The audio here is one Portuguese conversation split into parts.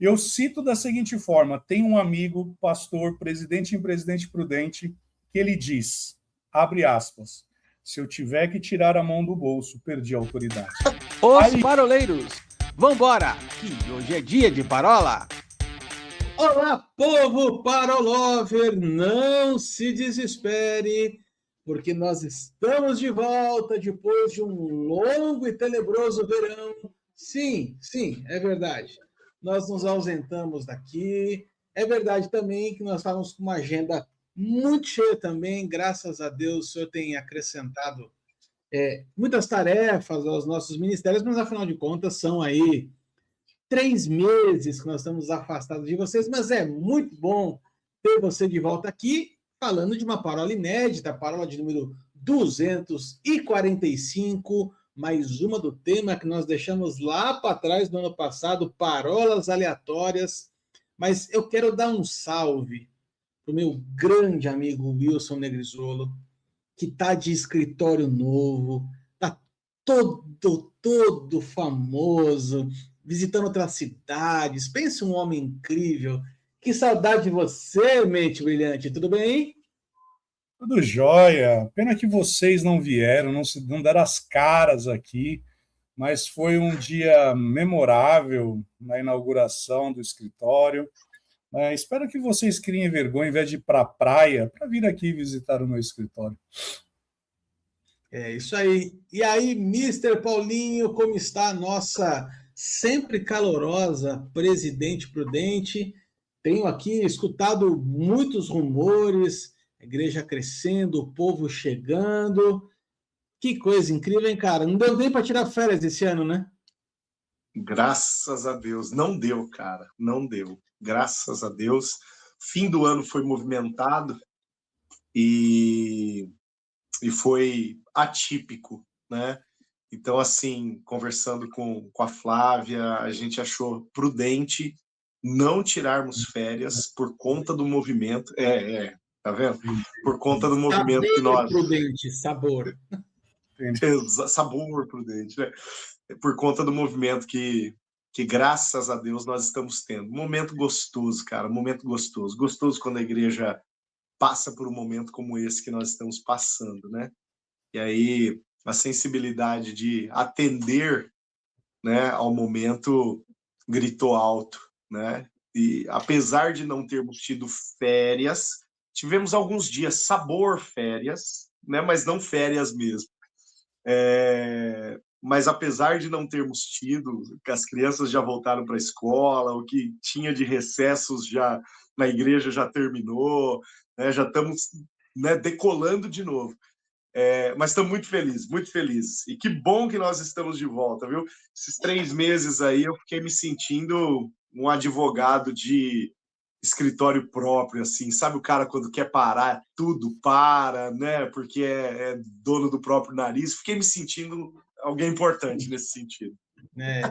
Eu cito da seguinte forma: tem um amigo, pastor, presidente em Presidente Prudente, que ele diz, abre aspas, se eu tiver que tirar a mão do bolso, perdi a autoridade. Os paroleiros, vambora, que hoje é dia de parola. Olá, povo parolover, não se desespere, porque nós estamos de volta depois de um longo e tenebroso verão. Sim, é verdade. Nós nos ausentamos daqui. É verdade também que nós estávamos com uma agenda muito cheia também. Graças a Deus, o Senhor tem acrescentado muitas tarefas aos nossos ministérios, mas afinal de contas são aí 3 meses que nós estamos afastados de vocês, mas é muito bom ter você de volta aqui, falando de uma parola inédita, a parola de número 245, mais uma do tema que nós deixamos lá para trás no ano passado, parolas aleatórias. Mas eu quero dar um salve para o meu grande amigo Wilson Negrisolo, que está de escritório novo, está todo famoso, visitando outras cidades. Pensa um homem incrível. Que saudade de você, mente brilhante. Tudo bem? Tudo jóia. Pena que vocês não vieram, não deram as caras aqui, mas foi um dia memorável na inauguração do escritório. Espero que vocês criem vergonha, ao invés de ir para a praia, para vir aqui visitar o meu escritório. É isso aí. E aí, Mr. Paulinho, como está a nossa sempre calorosa Presidente Prudente? Tenho aqui escutado muitos rumores, a igreja crescendo, o povo chegando. Que coisa incrível, hein, cara? Não deu nem para tirar férias esse ano, né? Graças a Deus. Não deu, cara. Não deu. Graças a Deus. Fim do ano foi movimentado e foi atípico, né? Então, assim, conversando com a Flávia, a gente achou prudente não tirarmos férias por conta do movimento. Tá vendo? Por conta do movimento que nós... Prudente, sabor. Sabor prudente, né? Por conta do movimento que graças a Deus nós estamos tendo. Um momento gostoso, cara, um momento gostoso. Gostoso quando a igreja passa por um momento como esse que nós estamos passando, né? E aí a sensibilidade de atender, né, ao momento gritou alto, né? E apesar de não termos tido férias, tivemos alguns dias sabor férias, né? Mas não férias mesmo. Mas apesar de não termos tido, as crianças já voltaram para a escola, o que tinha de recessos já na igreja já terminou, né? Já estamos, né, decolando de novo. Mas estamos muito felizes, muito felizes. E que bom que nós estamos de volta, viu? Esses 3 meses aí eu fiquei me sentindo um advogado de escritório próprio, assim, sabe o cara quando quer parar, tudo para, né? Porque é dono do próprio nariz. Fiquei me sentindo alguém importante nesse sentido.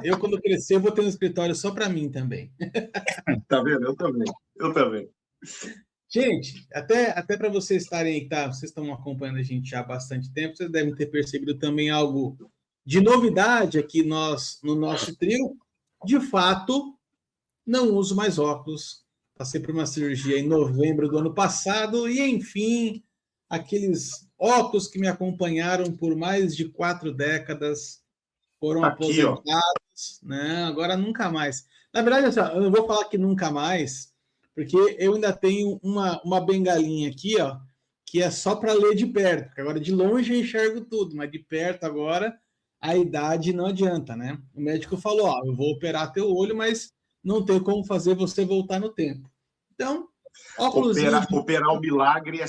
Eu, quando crescer, vou ter um escritório só para mim também. Tá vendo? Eu também. Gente, até para vocês estarem aí, tá? Vocês estão acompanhando a gente já há bastante tempo, vocês devem ter percebido também algo de novidade aqui no nosso trio. De fato, não uso mais óculos. Passei por uma cirurgia em novembro do ano passado e, enfim, aqueles óculos que me acompanharam por mais de 4 décadas foram aposentados, né? Agora nunca mais. Na verdade, assim, eu não vou falar que nunca mais, porque eu ainda tenho uma bengalinha aqui, ó, que é só para ler de perto, porque agora de longe eu enxergo tudo, mas de perto agora a idade não adianta, né? O médico falou, ó, eu vou operar teu olho, mas não tem como fazer você voltar no tempo. Então, óculos... Operar o milagre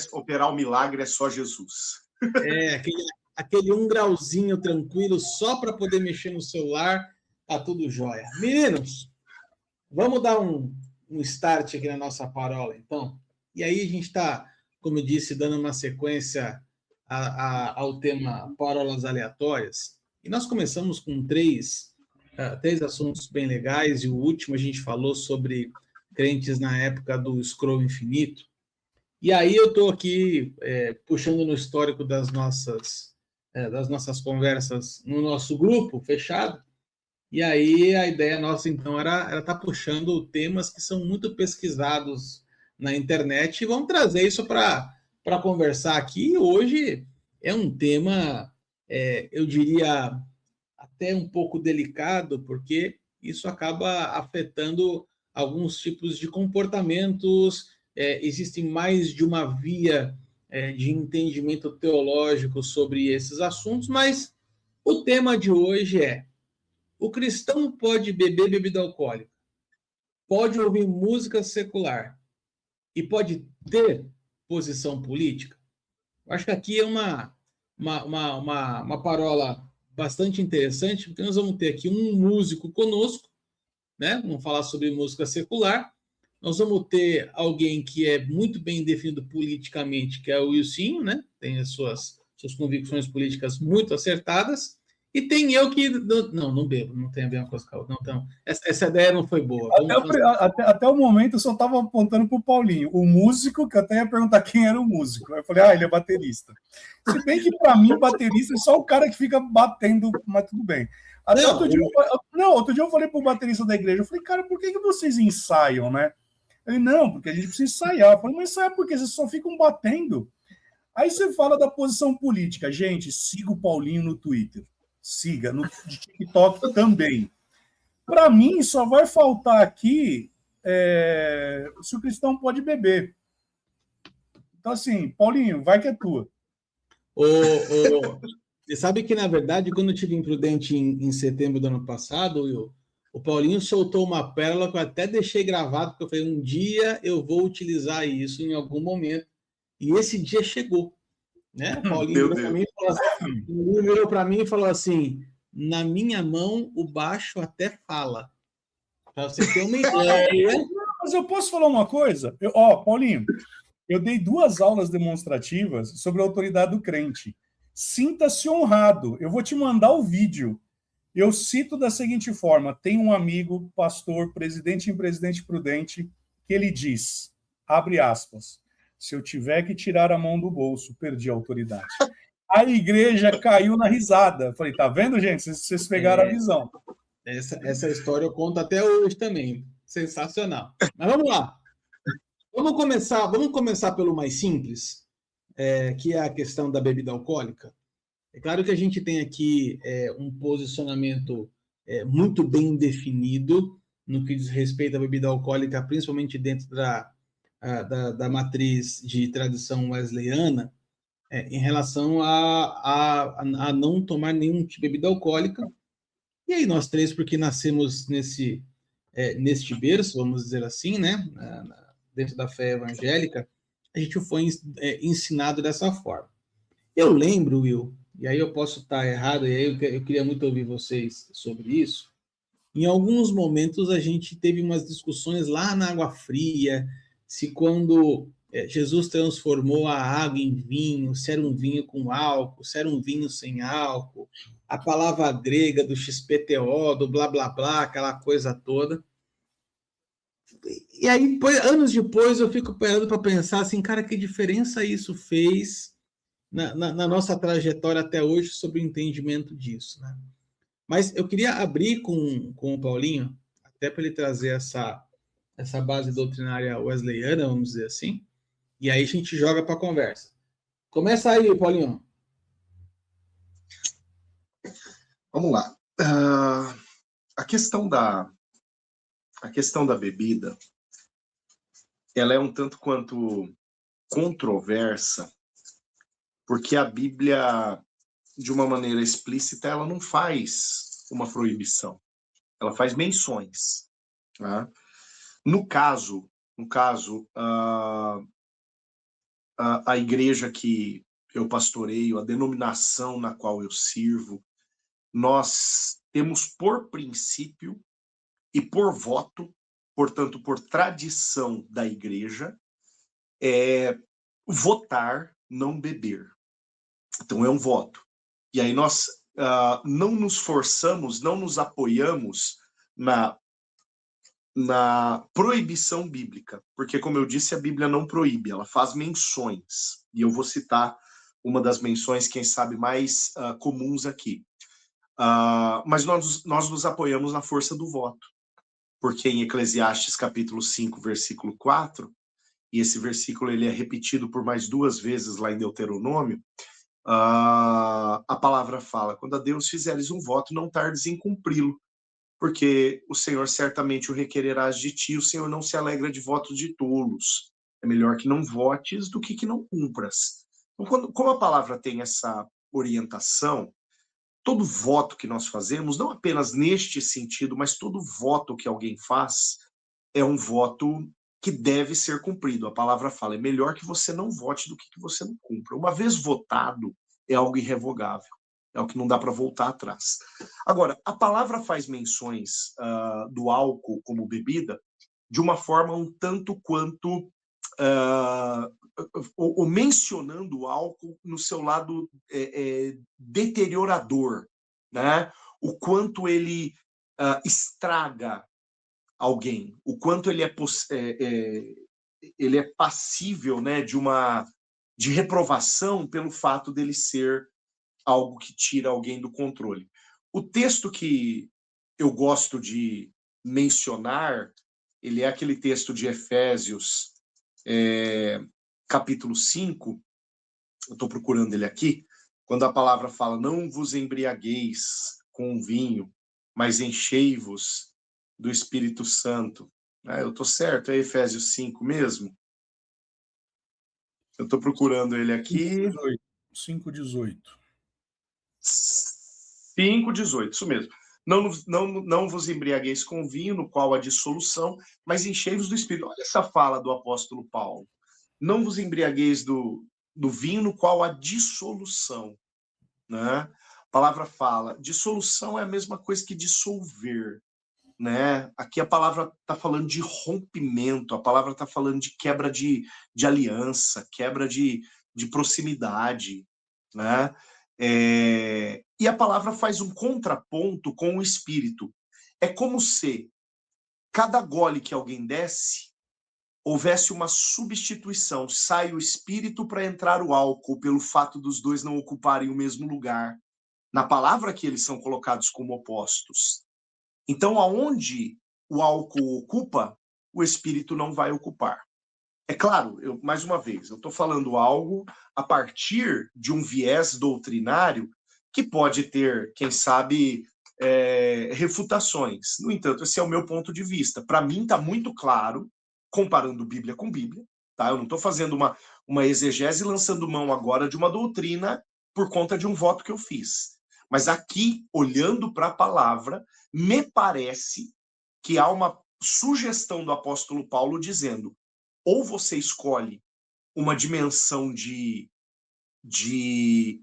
é só Jesus. Aquele 1 grauzinho tranquilo, só para poder mexer no celular, tá tudo jóia. Meninos, vamos dar um start aqui na nossa parola, então. E aí a gente está, como eu disse, dando uma sequência ao tema parolas aleatórias. E nós começamos com 3 assuntos bem legais, e o último a gente falou sobre crentes na época do scroll infinito. E aí eu estou aqui puxando no histórico das nossas conversas no nosso grupo fechado, E aí a ideia nossa, então, era estar puxando temas que são muito pesquisados na internet e vamos trazer isso para conversar aqui. Hoje é um tema, eu diria, até um pouco delicado, porque isso acaba afetando alguns tipos de comportamentos, existem mais de uma via de entendimento teológico sobre esses assuntos, mas o tema de hoje é: o cristão pode beber bebida alcoólica, pode ouvir música secular e pode ter posição política? Eu acho que aqui é uma parola bastante interessante, porque nós vamos ter aqui um músico conosco, né? Vamos falar sobre música secular. Nós vamos ter alguém que é muito bem definido politicamente, que é o Wilsinho, né? Tem as suas convicções políticas muito acertadas. E tem eu que... Não bebo, não tem a ver com as coisas. Não, essa ideia não foi boa. Até o momento eu só estava apontando para o Paulinho, o músico, que eu até ia perguntar quem era o músico. Eu falei, ele é baterista. Se bem que para mim, baterista é só o cara que fica batendo, mas tudo bem. Outro dia eu falei para o baterista da igreja, eu falei, cara, por que vocês ensaiam, né? Ele, não, porque a gente precisa ensaiar. Eu falei, mas ensaiar por quê? Vocês só ficam batendo. Aí você fala da posição política. Gente, siga o Paulinho no Twitter. Siga, no TikTok também. Para mim, só vai faltar aqui se o cristão pode beber. Então, assim, Paulinho, vai que é tua. Você sabe que, na verdade, quando eu tive Imprudente em setembro do ano passado, Will, o Paulinho soltou uma pérola que eu até deixei gravado, porque eu falei, um dia eu vou utilizar isso em algum momento. E esse dia chegou. Né? O Paulinho virou para mim e falou assim: na minha mão o baixo até fala. Para você ter uma ideia. Mas eu posso falar uma coisa? Paulinho, eu dei 2 aulas demonstrativas sobre a autoridade do crente. Sinta-se honrado. Eu vou te mandar o vídeo. Eu cito da seguinte forma: tem um amigo, pastor, presidente em Presidente Prudente, que ele diz, abre aspas, se eu tiver que tirar a mão do bolso, perdi a autoridade. A igreja caiu na risada. Falei, tá vendo, gente? Vocês pegaram a visão. Essa história eu conto até hoje também. Sensacional. Mas vamos lá. Vamos começar pelo mais simples, que é a questão da bebida alcoólica. É claro que a gente tem aqui um posicionamento muito bem definido no que diz respeito à bebida alcoólica, principalmente dentro da matriz de tradição wesleyana, em relação a não tomar nenhum tipo de bebida alcoólica. E aí nós três, porque nascemos neste berço, vamos dizer assim, né, dentro da fé evangélica, a gente foi ensinado dessa forma. Eu lembro, Will, e aí eu posso estar errado, e aí eu queria muito ouvir vocês sobre isso. Em alguns momentos a gente teve umas discussões lá na Água Fria, se quando Jesus transformou a água em vinho, se era um vinho com álcool, se era um vinho sem álcool, a palavra grega do XPTO, do blá blá blá, aquela coisa toda. E aí, anos depois, eu fico parando para pensar assim, cara, que diferença isso fez na nossa trajetória até hoje sobre o entendimento disso, né? Mas eu queria abrir com o Paulinho, até para ele trazer essa base doutrinária wesleyana, vamos dizer assim, e aí a gente joga para a conversa. Começa aí, Paulinho. Vamos lá. A questão da bebida, ela é um tanto quanto controversa, porque a Bíblia, de uma maneira explícita, ela não faz uma proibição, ela faz menções. Tá? No caso, a igreja que eu pastoreio, a denominação na qual eu sirvo, nós temos por princípio e por voto, portanto, por tradição da igreja, votar não beber. Então, é um voto. E aí nós não nos forçamos, não nos apoiamos na proibição bíblica, porque, como eu disse, a Bíblia não proíbe, ela faz menções. E eu vou citar uma das menções, quem sabe, mais comuns aqui. Mas nós nos apoiamos na força do voto, porque em Eclesiastes capítulo 5, versículo 4, e esse versículo ele é repetido por mais 2 vezes lá em Deuteronômio, a palavra fala: quando a Deus fizeres um voto, não tardes em cumpri-lo, porque o Senhor certamente o requererás de ti, o Senhor não se alegra de votos de tolos. É melhor que não votes do que não cumpras. Então, como a palavra tem essa orientação, todo voto que nós fazemos, não apenas neste sentido, mas todo voto que alguém faz, é um voto que deve ser cumprido. A palavra fala: é melhor que você não vote do que você não cumpra. Uma vez votado, é algo irrevogável. É o que não dá para voltar atrás. Agora, a palavra faz menções do álcool como bebida de uma forma um tanto quanto ou mencionando o álcool no seu lado deteriorador, né? O quanto ele estraga alguém, o quanto ele é passível, né, de reprovação pelo fato dele ser algo que tira alguém do controle. O texto que eu gosto de mencionar, ele é aquele texto de Efésios, capítulo 5, eu estou procurando ele aqui, quando a palavra fala: não vos embriagueis com vinho, mas enchei-vos do Espírito Santo. Eu estou certo? É Efésios 5 mesmo? Eu estou procurando ele aqui. 5:18. 5:18, isso mesmo. Não vos embriagueis com vinho, no qual há dissolução, mas enchei-vos do Espírito. Olha essa fala do apóstolo Paulo. Não vos embriagueis do vinho, no qual há dissolução. Né? A palavra fala: dissolução é a mesma coisa que dissolver. Né? Aqui a palavra está falando de rompimento, a palavra está falando de quebra de aliança, quebra de proximidade. Né? E a palavra faz um contraponto com o espírito. É como se cada gole que alguém desse, houvesse uma substituição. Sai o espírito para entrar o álcool, pelo fato dos dois não ocuparem o mesmo lugar. Na palavra que eles são colocados como opostos. Então, aonde o álcool ocupa, o espírito não vai ocupar. É claro, mais uma vez, eu estou falando algo a partir de um viés doutrinário que pode ter, quem sabe, refutações. No entanto, esse é o meu ponto de vista. Para mim, está muito claro, comparando Bíblia com Bíblia. Tá? Eu não estou fazendo uma exegese lançando mão agora de uma doutrina por conta de um voto que eu fiz. Mas aqui, olhando para a palavra, me parece que há uma sugestão do apóstolo Paulo dizendo: ou você escolhe uma dimensão de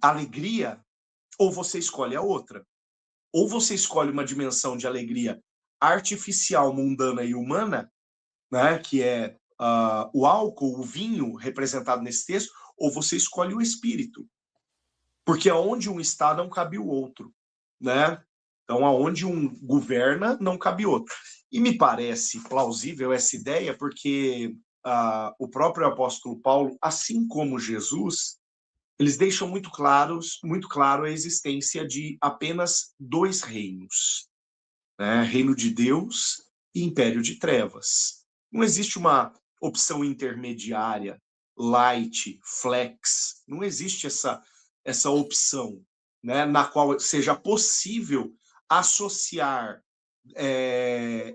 alegria, ou você escolhe a outra. Ou você escolhe uma dimensão de alegria artificial, mundana e humana, né, que é o álcool, o vinho representado nesse texto, ou você escolhe o espírito. Porque aonde um está, não cabe o outro. Né? Então, aonde um governa, não cabe outro. E me parece plausível essa ideia, porque o próprio apóstolo Paulo, assim como Jesus, eles deixam muito claro a existência de apenas 2 reinos, né? Reino de Deus e império de trevas. Não existe uma opção intermediária, light, flex, não existe essa opção, né, na qual seja possível associar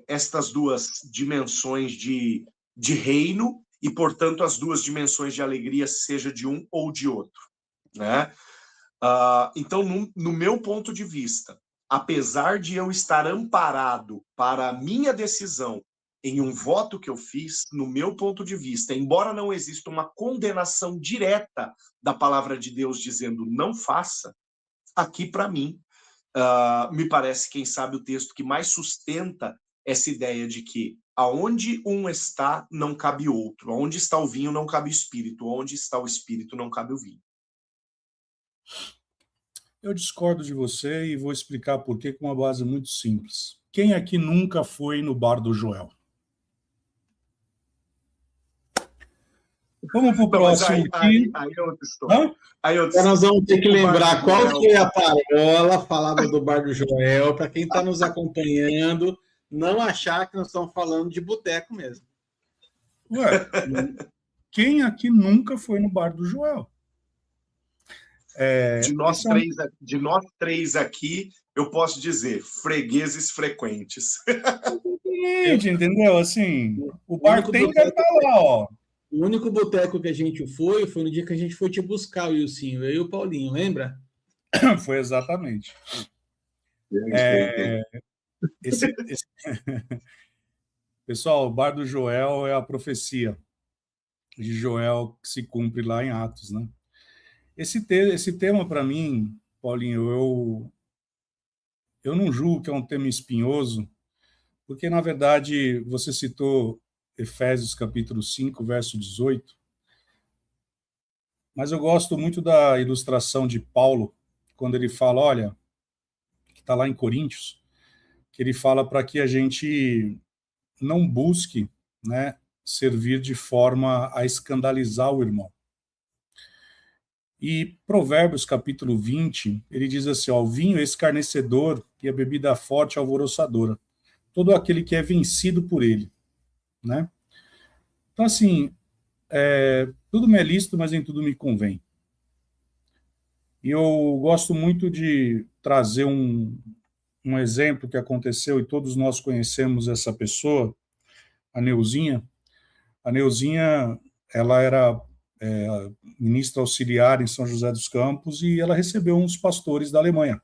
estas 2 dimensões de reino e, portanto, as 2 dimensões de alegria, seja de um ou de outro. Né? Então, no meu ponto de vista, apesar de eu estar amparado para a minha decisão em um voto que eu fiz, no meu ponto de vista, embora não exista uma condenação direta da palavra de Deus dizendo não faça, aqui para mim, me parece, quem sabe, o texto que mais sustenta essa ideia de que aonde um está, não cabe outro. Aonde está o vinho, não cabe o espírito. Aonde está o espírito, não cabe o vinho. Eu discordo de você e vou explicar por quê com uma base muito simples. Quem aqui nunca foi no bar do Joel? Vamos para o próximo aqui. Aí é outra história. Então nós vamos ter que lembrar qual que é a parola falada do Bar do Joel, para quem está nos acompanhando, não achar que nós estamos falando de boteco mesmo. Ué, quem aqui nunca foi no Bar do Joel? De nós três aqui, eu posso dizer, fregueses frequentes. Entendeu? Assim, o bartender tá lá, ó. O único boteco que a gente foi no dia que a gente foi te buscar, o Wilson, eu e o Paulinho, lembra? Foi exatamente. Pessoal, o Bar do Joel é a profecia de Joel que se cumpre lá em Atos, né? Esse tema, para mim, Paulinho, eu não julgo que é um tema espinhoso, porque, na verdade, você citou Efésios capítulo 5, verso 18, mas eu gosto muito da ilustração de Paulo, quando ele fala, olha, que está lá em Coríntios, que ele fala para que a gente não busque, né, servir de forma a escandalizar o irmão. E Provérbios capítulo 20, ele diz assim, ó, o vinho é escarnecedor e a bebida forte é alvoroçadora. Todo aquele que é vencido por ele, né? Então, assim, tudo me é lícito, mas em tudo me convém. E eu gosto muito de trazer um exemplo que aconteceu, e todos nós conhecemos essa pessoa, a Neuzinha. A Neuzinha, ela era ministra auxiliar em São José dos Campos, e ela recebeu uns pastores da Alemanha.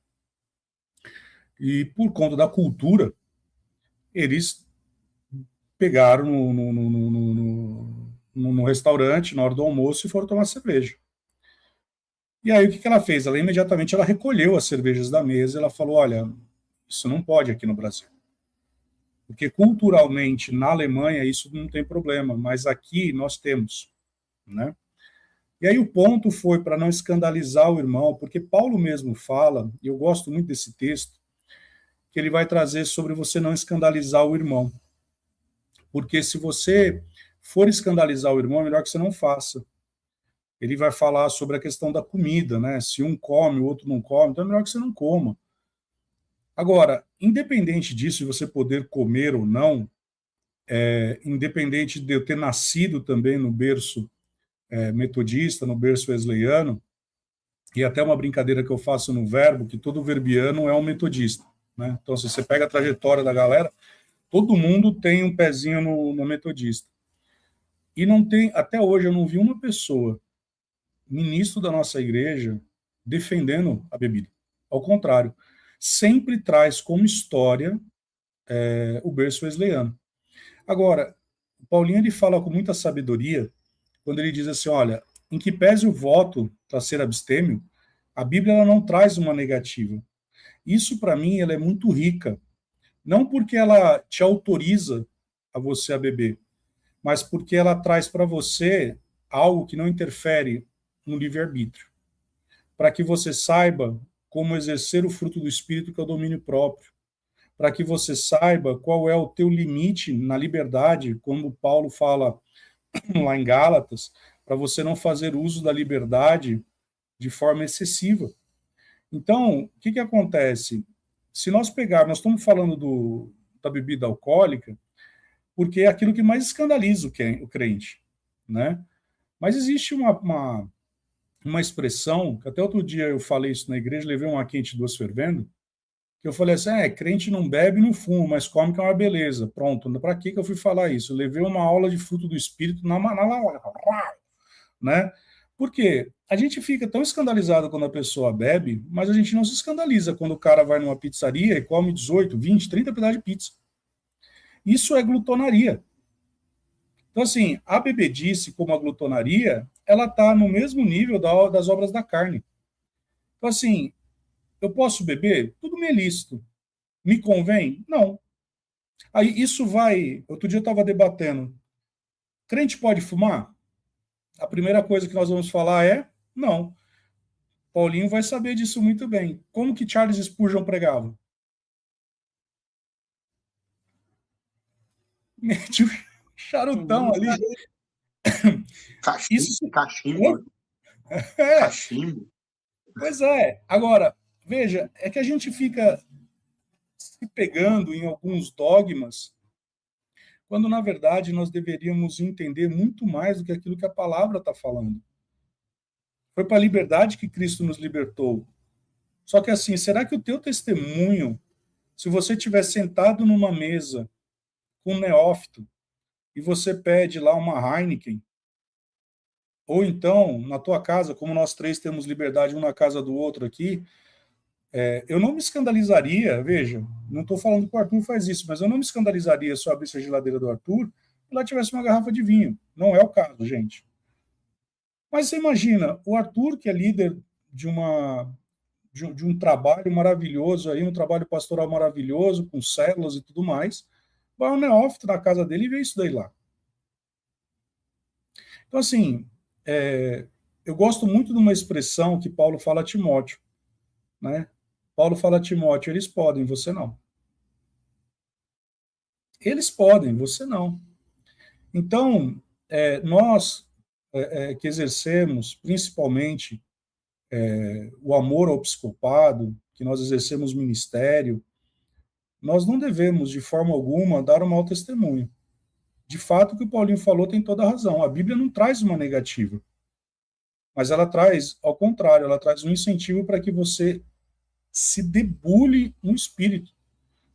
E por conta da cultura, eles pegaram no restaurante, na hora do almoço, e foram tomar cerveja. E aí o que ela fez? Ela imediatamente recolheu as cervejas da mesa, e ela falou, olha, isso não pode aqui no Brasil. Porque culturalmente, na Alemanha, isso não tem problema, mas aqui nós temos, né? E aí o ponto foi para não escandalizar o irmão, porque Paulo mesmo fala, e eu gosto muito desse texto, que ele vai trazer sobre você não escandalizar o irmão. Porque se você for escandalizar o irmão, é melhor que você não faça. Ele vai falar sobre a questão da comida, né? Se um come, o outro não come, então é melhor que você não coma. Agora, independente disso, de você poder comer ou não, independente de eu ter nascido também no berço metodista, no berço wesleyano, e até uma brincadeira que eu faço no Verbo, que todo verbiano é um metodista, né? Então, se você pega a trajetória da galera, todo mundo tem um pezinho no metodista. E não tem, até hoje eu não vi uma pessoa, ministro da nossa igreja, defendendo a bebida. Ao contrário, sempre traz como história o berço wesleyano. Agora, o Paulinho ele fala com muita sabedoria quando ele diz assim, olha, em que pese o voto para ser abstêmio, a Bíblia ela não traz uma negativa. Isso, para mim, ela é muito rica. Não porque ela te autoriza a você a beber, mas porque ela traz para você algo que não interfere no livre-arbítrio. Para que você saiba como exercer o fruto do Espírito, que é o domínio próprio. Para que você saiba qual é o teu limite na liberdade, como Paulo fala lá em Gálatas, para você não fazer uso da liberdade de forma excessiva. Então, o que acontece? Se nós pegarmos, nós estamos falando da bebida alcoólica, porque é aquilo que mais escandaliza o crente, né? Mas existe uma expressão, que até outro dia eu falei isso na igreja, levei uma quente, duas fervendo, que eu falei assim, crente não bebe, não fuma, mas come que é uma beleza. Pronto, para que eu fui falar isso? Eu levei uma aula de fruto do Espírito né? Porque a gente fica tão escandalizado quando a pessoa bebe, mas a gente não se escandaliza quando o cara vai numa pizzaria e come 18, 20, 30 pedaços de pizza. Isso é glutonaria. Então, assim, a bebedice como a glutonaria, ela está no mesmo nível das obras da carne. Então, assim, eu posso beber? Tudo me é lícito. Me convém? Não. Aí isso vai... Outro dia eu estava debatendo. Crente pode fumar? A primeira coisa que nós vamos falar é não. Paulinho vai saber disso muito bem. Como que Charles Spurgeon pregava? Mete o charutão ali. Isso Cachimbo. é, Cachimbo. pois é. Agora, veja, é que a gente fica se pegando em alguns dogmas, quando na verdade nós deveríamos entender muito mais do que aquilo que a palavra está falando. Foi para a liberdade que Cristo nos libertou. Só que assim, será que o teu testemunho, se você estiver sentado numa mesa com um neófito e você pede lá uma Heineken, ou então na tua casa, como nós três temos liberdade um na casa do outro aqui, eu não me escandalizaria, veja, não estou falando que o Arthur faz isso, mas eu não me escandalizaria se eu abrisse a geladeira do Arthur e lá tivesse uma garrafa de vinho. Não é o caso, gente. Mas você imagina, o Arthur, que é líder de um trabalho maravilhoso, aí, um trabalho pastoral maravilhoso, com células e tudo mais, vai um neófito na casa dele e vê isso daí lá. Então, assim, eu gosto muito de uma expressão que Paulo fala a Timóteo, né? Paulo fala a Timóteo, eles podem, você não. Eles podem, você não. Então, nós que exercemos, principalmente, o amor ao psicopado, que nós exercemos ministério, nós não devemos, de forma alguma, dar um mau testemunho. De fato, o que o Paulinho falou tem toda a razão. A Bíblia não traz uma negativa, mas ela traz, ao contrário, ela traz um incentivo para que você se debulhe no espírito,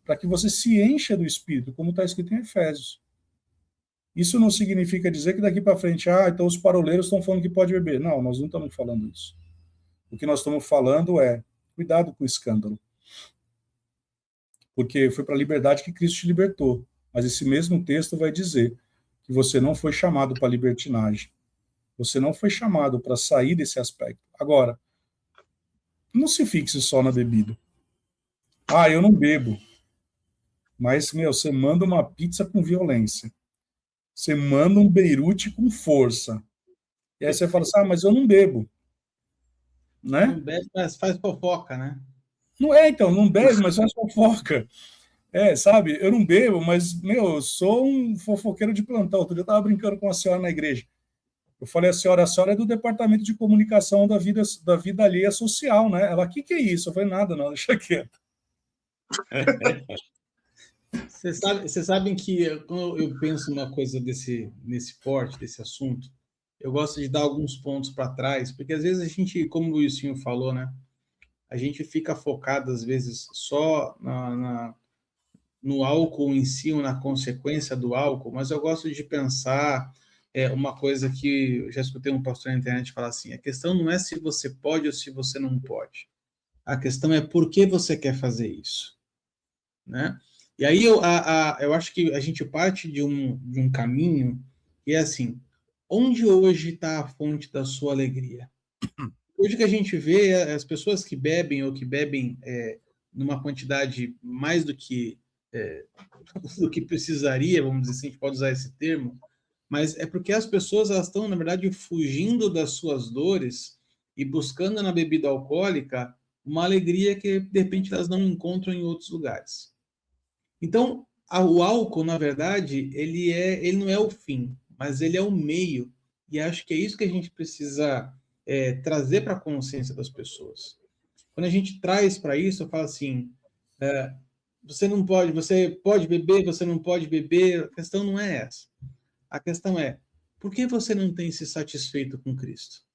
para que você se encha do espírito, como está escrito em Efésios. Isso não significa dizer que daqui para frente, então os paroleiros estão falando que pode beber. Não, nós não estamos falando isso. O que nós estamos falando é, cuidado com o escândalo. Porque foi para a liberdade que Cristo te libertou. Mas esse mesmo texto vai dizer que você não foi chamado para libertinagem. Você não foi chamado para sair desse aspecto. Agora, não se fixe só na bebida. Eu não bebo. Mas, você manda uma pizza com violência. Você manda um Beirute com força. E aí você fala assim, mas eu não bebo. Né? Não bebe, mas faz fofoca, né? Não então, não bebe, mas faz fofoca. Sabe, eu não bebo, mas, eu sou um fofoqueiro de plantão. Outro dia eu estava brincando com a senhora na igreja. Eu falei, a senhora é do departamento de comunicação da vida alheia social, né? Ela, o que é isso? Eu falei, nada, não, deixa quieto. Vocês sabem que quando eu penso numa coisa nesse porte, desse assunto, eu gosto de dar alguns pontos para trás, porque às vezes a gente, como o Wilson falou, né? A gente fica focado, às vezes, só no álcool em si, ou na consequência do álcool, mas eu gosto de pensar uma coisa que eu já escutei um pastor na internet falar assim, a questão não é se você pode ou se você não pode. A questão é por que você quer fazer isso, né? E aí eu acho que a gente parte de um caminho que é assim, onde hoje está a fonte da sua alegria? Hoje que a gente vê as pessoas que bebem ou que bebem numa quantidade mais do que precisaria, vamos dizer assim, a gente pode usar esse termo, mas é porque as pessoas elas estão, na verdade, fugindo das suas dores e buscando na bebida alcoólica uma alegria que, de repente, elas não encontram em outros lugares. Então, o álcool, na verdade, ele não é o fim, mas ele é o meio. E acho que é isso que a gente precisa trazer para a consciência das pessoas. Quando a gente traz para isso, eu falo assim, você pode beber, você não pode beber, a questão não é essa. A questão é, por que você não tem se satisfeito com Cristo?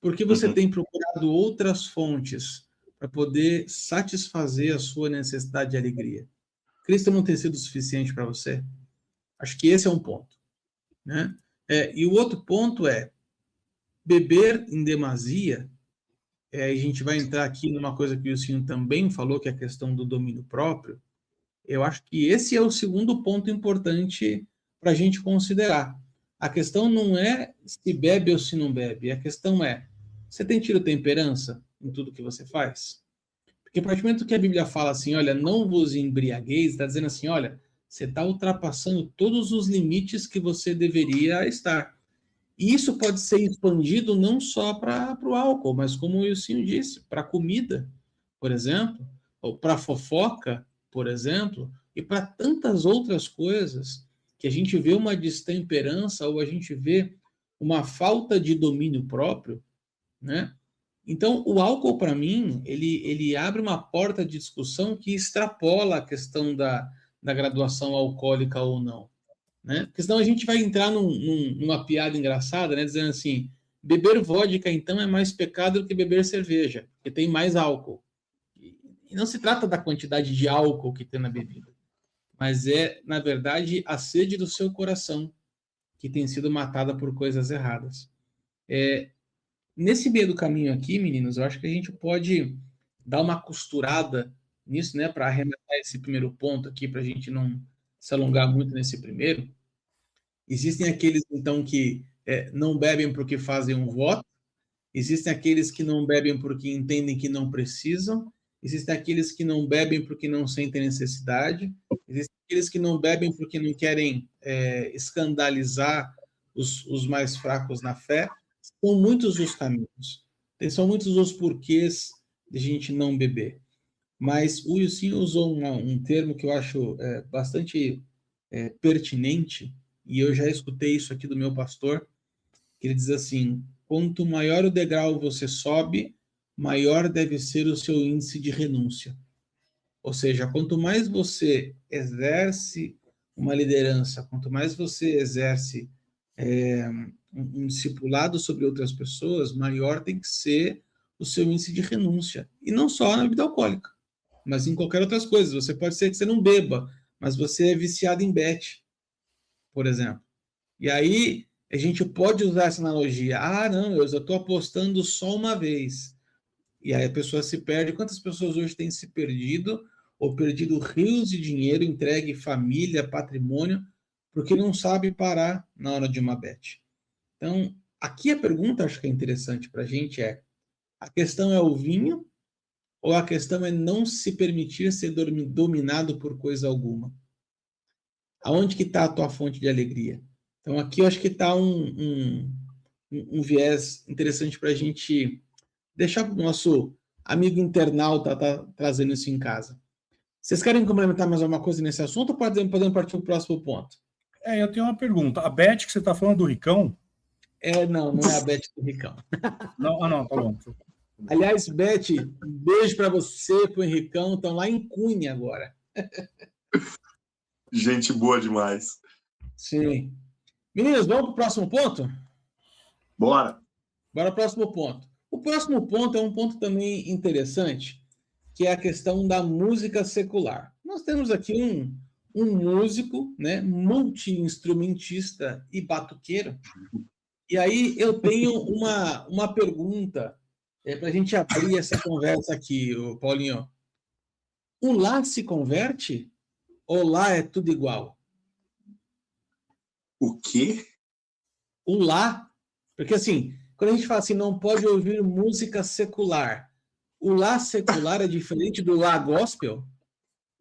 Por que você tem procurado outras fontes para poder satisfazer a sua necessidade de alegria? Cristo não tem sido suficiente para você? Acho que esse é um ponto, né? E o outro ponto é, beber em demasia, a gente vai entrar aqui numa coisa que o Wilson também falou, que é a questão do domínio próprio. Eu acho que esse é o segundo ponto importante para a gente considerar. A questão não é se bebe ou se não bebe, a questão é, você tem tido temperança em tudo que você faz? Porque a partir do momento que a Bíblia fala assim, olha, não vos embriagueis, está dizendo assim, olha, você está ultrapassando todos os limites que você deveria estar. E isso pode ser expandido não só para o álcool, mas como o Wilson disse, para a comida, por exemplo, ou para a fofoca, por exemplo, e para tantas outras coisas que a gente vê uma destemperança ou a gente vê uma falta de domínio próprio, né? Então, o álcool, para mim, ele abre uma porta de discussão que extrapola a questão da graduação alcoólica ou não, né? Porque senão a gente vai entrar numa piada engraçada, né? Dizendo assim, beber vodka, então, é mais pecado do que beber cerveja, porque tem mais álcool. E não se trata da quantidade de álcool que tem na bebida, mas é, na verdade, a sede do seu coração que tem sido matada por coisas erradas. Nesse meio do caminho aqui, meninos, eu acho que a gente pode dar uma costurada nisso, né, para arrematar esse primeiro ponto aqui, para a gente não se alongar muito nesse primeiro. Existem aqueles, então, que não bebem porque fazem um voto, existem aqueles que não bebem porque entendem que não precisam, existem aqueles que não bebem porque não sentem necessidade, existem aqueles que não bebem porque não querem escandalizar os mais fracos na fé. São muitos os caminhos, são muitos os porquês de a gente não beber. Mas o Wilson usou um termo que eu acho bastante pertinente, e eu já escutei isso aqui do meu pastor, que ele diz assim, quanto maior o degrau você sobe, maior deve ser o seu índice de renúncia. Ou seja, quanto mais você exerce uma liderança, quanto mais você exerce um discipulado sobre outras pessoas, maior tem que ser o seu índice de renúncia. E não só na bebida alcoólica, mas em qualquer outras coisas. Você pode ser que você não beba, mas você é viciado em bet, por exemplo. E aí a gente pode usar essa analogia. Ah, não, eu estou apostando só uma vez. E aí a pessoa se perde. Quantas pessoas hoje têm se perdido ou perdido rios de dinheiro, entregue família, patrimônio, porque não sabe parar na hora de uma bet? Então, aqui a pergunta, acho que é interessante para a gente a questão é o vinho ou a questão é não se permitir ser dominado por coisa alguma? Aonde que está a tua fonte de alegria? Então, aqui eu acho que está um viés interessante para a gente deixar para o nosso amigo internauta tá trazendo isso em casa. Vocês querem complementar mais alguma coisa nesse assunto ou podemos partir para o próximo ponto? Eu tenho uma pergunta. A Beth que você está falando do Ricão? Não é a Beth do Ricão. Não, tá bom. Aliás, Beth, um beijo para você, para o Henricão, estão lá em Cunha agora. Gente boa demais. Sim. Meninos, vamos para o próximo ponto? Bora. Bora para o próximo ponto. O próximo ponto é um ponto também interessante, que é a questão da música secular. Nós temos aqui um músico, né, multi-instrumentista e batuqueiro. E aí eu tenho uma pergunta para a gente abrir essa conversa aqui, Paulinho. O Lá se converte? Ou lá é tudo igual? O quê? O Lá, porque assim, quando a gente fala assim, não pode ouvir música secular, o Lá secular é diferente do Lá gospel?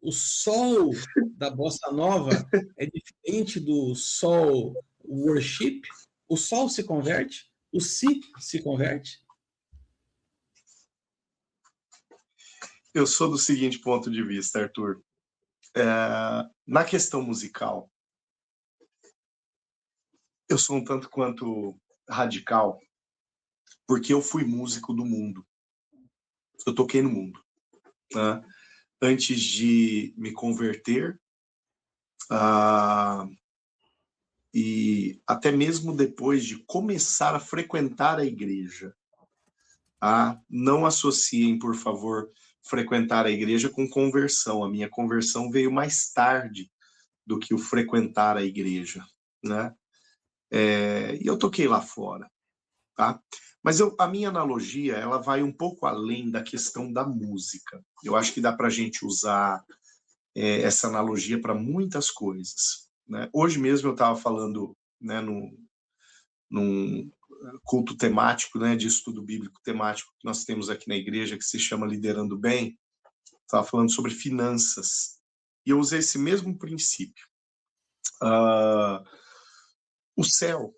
O sol da bossa nova é diferente do sol worship? O sol se converte? O si se converte? Eu sou do seguinte ponto de vista, Arthur. Na questão musical, eu sou um tanto quanto radical, porque eu fui músico do mundo. Eu toquei no mundo. Né? Antes de me converter, e até mesmo depois de começar a frequentar a igreja. Não associem, por favor, frequentar a igreja com conversão. A minha conversão veio mais tarde do que o frequentar a igreja, né? E eu toquei lá fora, tá? Mas a minha analogia, ela vai um pouco além da questão da música. Eu acho que dá para a gente usar essa analogia para muitas coisas, né? Hoje mesmo eu estava falando, né, num culto temático, né, de estudo bíblico temático que nós temos aqui na igreja, que se chama Liderando Bem. Estava falando sobre finanças. E eu usei esse mesmo princípio. O céu,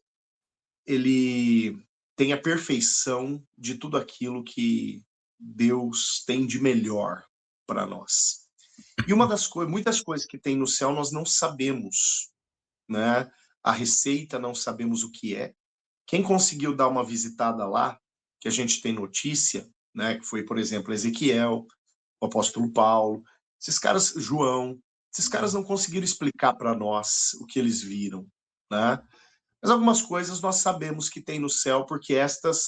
ele tem a perfeição de tudo aquilo que Deus tem de melhor para nós. E muitas coisas que tem no céu nós não sabemos, né? A receita não sabemos o que é, Quem conseguiu dar uma visitada lá, que a gente tem notícia, né, que foi, por exemplo, Ezequiel, o apóstolo Paulo, esses caras, João, esses caras não conseguiram explicar para nós o que eles viram, né? Mas algumas coisas nós sabemos que tem no céu, porque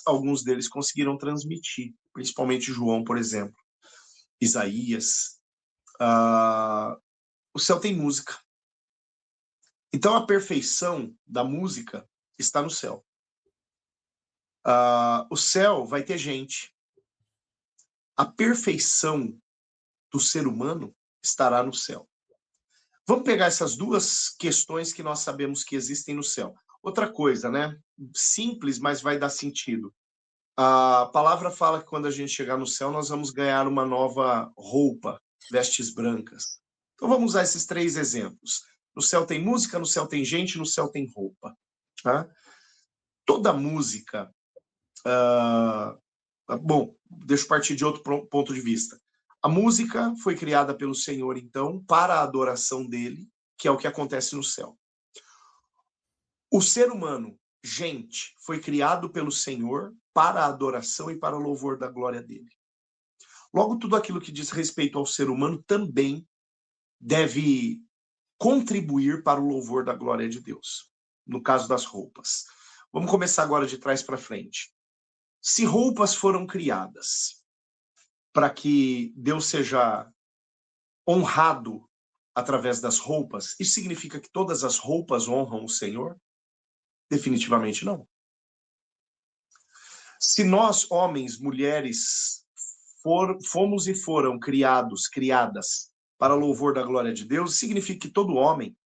alguns deles conseguiram transmitir, principalmente João, por exemplo, Isaías. O céu tem música. Então a perfeição da música está no céu. O céu vai ter gente. A perfeição do ser humano estará no céu. Vamos pegar essas duas questões que nós sabemos que existem no céu. Outra coisa, né? Simples, mas vai dar sentido. A palavra fala que quando a gente chegar no céu, nós vamos ganhar uma nova roupa, vestes brancas. Então vamos usar esses 3 exemplos. No céu tem música, no céu tem gente, no céu tem roupa. Tá? Toda música... Bom, deixa eu partir de outro ponto de vista. A música foi criada pelo Senhor, então, para a adoração dele, que é o que acontece no céu. O ser humano, gente, foi criado pelo Senhor para a adoração e para o louvor da glória dele. Logo, tudo aquilo que diz respeito ao ser humano também deve contribuir para o louvor da glória de Deus, no caso das roupas. Vamos começar agora de trás para frente. Se roupas foram criadas para que Deus seja honrado através das roupas, isso significa que todas as roupas honram o Senhor? Definitivamente não. Se nós, homens, mulheres, fomos e foram criadas para louvor da glória de Deus, significa que todo homem,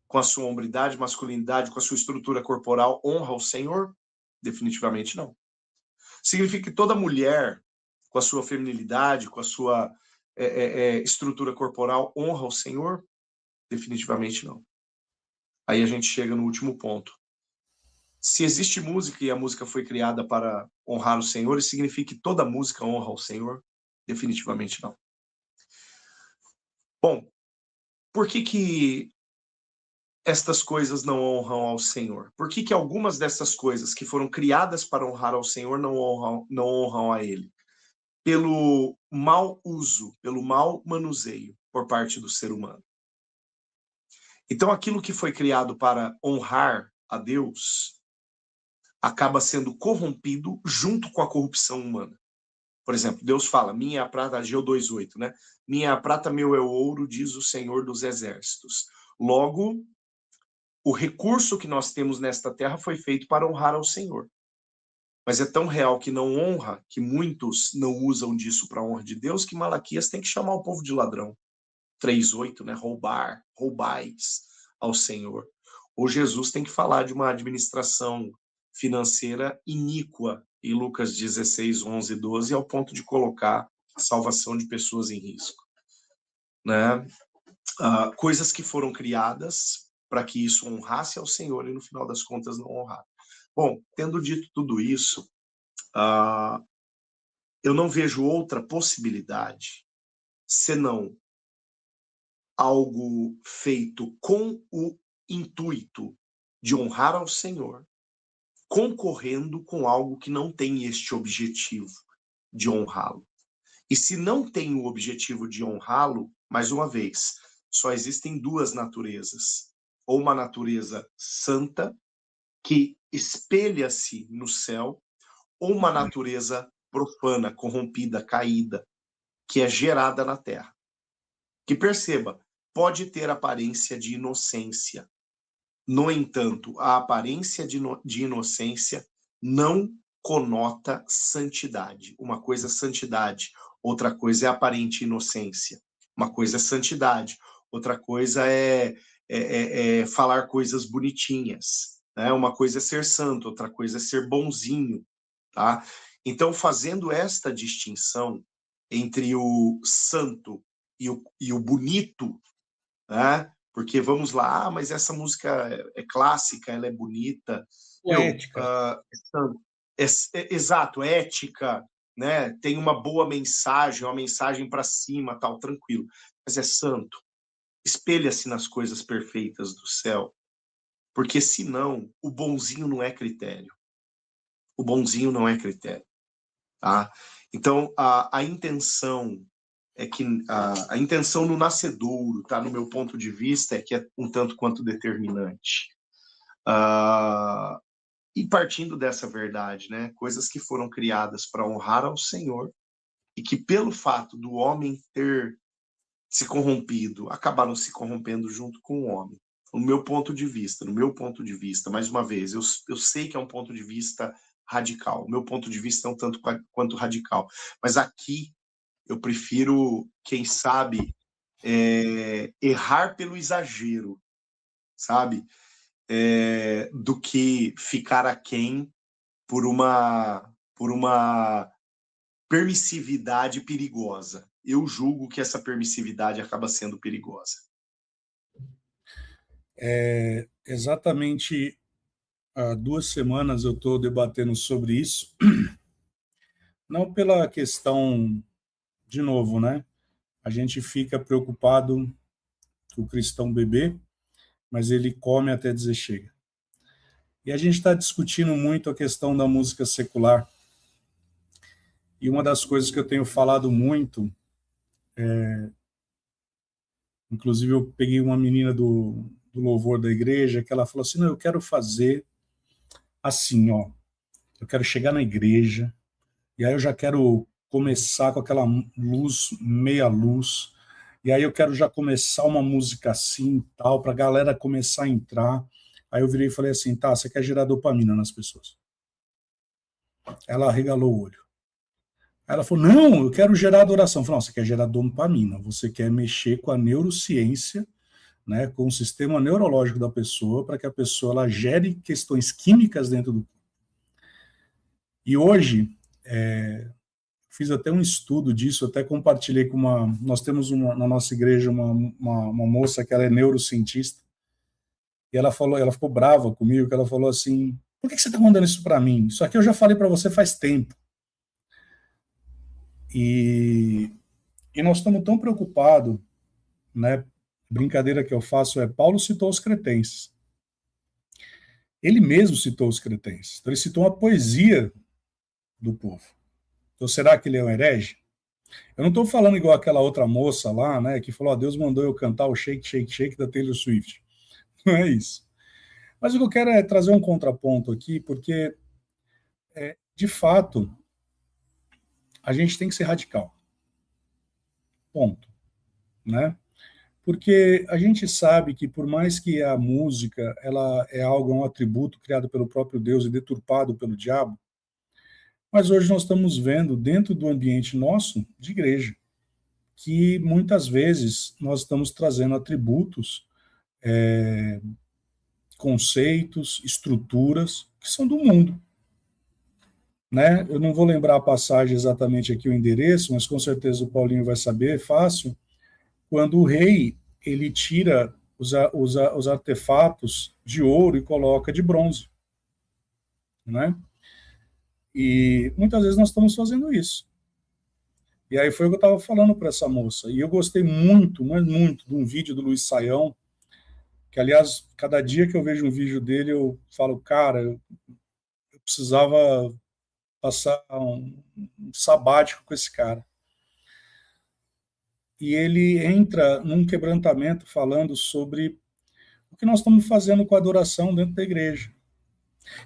com a sua hombridade, masculinidade, com a sua estrutura corporal, honra o Senhor? Definitivamente não. Significa que toda mulher, com a sua feminilidade, com a sua estrutura corporal, honra o Senhor? Definitivamente não. Aí a gente chega no último ponto. Se existe música e a música foi criada para honrar o Senhor, isso significa que toda música honra o Senhor? Definitivamente não. Bom, por que estas coisas não honram ao Senhor? Por que algumas dessas coisas que foram criadas para honrar ao Senhor não honram a Ele? Pelo mau uso, pelo mau manuseio por parte do ser humano. Então, aquilo que foi criado para honrar a Deus acaba sendo corrompido junto com a corrupção humana. Por exemplo, Deus fala, minha é a prata, Ageu 2:8, né? Minha é a prata, meu é o ouro, diz o Senhor dos Exércitos. Logo, o recurso que nós temos nesta terra foi feito para honrar ao Senhor. Mas é tão real que não honra, que muitos não usam disso para a honra de Deus, que Malaquias tem que chamar o povo de ladrão. 3:8, né? Roubais ao Senhor. Ou Jesus tem que falar de uma administração financeira iníqua em Lucas 16:11 e 12, ao ponto de colocar a salvação de pessoas em risco. Né? Coisas que foram criadas para que isso honrasse ao Senhor e no final das contas não honrar. Bom, tendo dito tudo isso, eu não vejo outra possibilidade senão algo feito com o intuito de honrar ao Senhor, concorrendo com algo que não tem este objetivo de honrá-lo. E se não tem o objetivo de honrá-lo, mais uma vez, só existem 2 naturezas. Ou uma natureza santa, que espelha-se no céu, ou uma natureza profana, corrompida, caída, que é gerada na terra. Que perceba, pode ter aparência de inocência. No entanto, a aparência de inocência não conota santidade. Uma coisa é santidade, outra coisa é aparente inocência. Uma coisa é santidade, outra coisa é falar coisas bonitinhas. Né? Uma coisa é ser santo, outra coisa é ser bonzinho. Tá? Então, fazendo esta distinção entre o santo e o bonito, né? Porque vamos lá, mas essa música é clássica, ela é bonita. Poética. Exato, ética, né? Tem uma boa mensagem, uma mensagem para cima, tal, tranquilo. Mas é santo. Espelha-se nas coisas perfeitas do céu. porque senão o bonzinho não é critério. O bonzinho não é critério. Tá? Então, a intenção é que a intenção no nascedouro, tá? No meu ponto de vista, é que é um tanto quanto determinante. E partindo dessa verdade, né? Coisas que foram criadas para honrar ao Senhor e que, pelo fato do homem ter se corrompido, acabaram se corrompendo junto com o homem. No meu ponto de vista, mais uma vez, eu sei que é um ponto de vista radical. O meu ponto de vista é um tanto quanto radical. Mas aqui eu prefiro, quem sabe, errar pelo exagero, sabe? Do que ficar aquém por uma permissividade perigosa. Eu julgo que essa permissividade acaba sendo perigosa. Exatamente há 2 semanas eu estou debatendo sobre isso, não pela questão, de novo, né? A gente fica preocupado com o cristão bebê, mas ele come até dizer chega. E a gente está discutindo muito a questão da música secular. E uma das coisas que eu tenho falado muito, inclusive eu peguei uma menina do louvor da igreja, que ela falou assim, não, eu quero fazer assim, ó, eu quero chegar na igreja, e aí eu já quero começar com aquela luz, meia luz, e aí eu quero já começar uma música assim e tal, para a galera começar a entrar. Aí eu virei e falei assim, tá, você quer gerar dopamina nas pessoas? Ela arregalou o olho. Aí ela falou, não, eu quero gerar adoração. Eu falei, não, você quer gerar dopamina, você quer mexer com a neurociência, né, com o sistema neurológico da pessoa, para que a pessoa ela gere questões químicas dentro do corpo. E hoje, fiz até um estudo disso, até compartilhei com nós temos na nossa igreja uma moça que ela é neurocientista, e ela ficou brava comigo, que ela falou assim, por que você está mandando isso para mim? Isso aqui eu já falei para você faz tempo. E nós estamos tão preocupados, né? Brincadeira que eu faço Paulo citou os cretenses. Ele mesmo citou os cretenses. Então ele citou uma poesia do povo. Então será que ele é um herege? Eu não estou falando igual aquela outra moça lá, né, que falou, Deus mandou eu cantar o Shake, Shake, Shake da Taylor Swift. Não é isso. Mas o que eu quero é trazer um contraponto aqui, porque, de fato, a gente tem que ser radical. Ponto. Né? Porque a gente sabe que, por mais que a música ela é um atributo criado pelo próprio Deus e deturpado pelo diabo, mas hoje nós estamos vendo, dentro do ambiente nosso, de igreja, que muitas vezes nós estamos trazendo atributos, conceitos, estruturas que são do mundo. Né? Eu não vou lembrar a passagem exatamente aqui, o endereço, mas com certeza o Paulinho vai saber, é fácil, quando o rei ele tira os artefatos de ouro e coloca de bronze. Né? E muitas vezes nós estamos fazendo isso. E aí foi o que eu estava falando para essa moça. E eu gostei muito, mas muito, de um vídeo do Luiz Saião, que, aliás, cada dia que eu vejo um vídeo dele, eu falo, cara, eu precisava passar um sabático com esse cara. E ele entra num quebrantamento falando sobre o que nós estamos fazendo com a adoração dentro da igreja.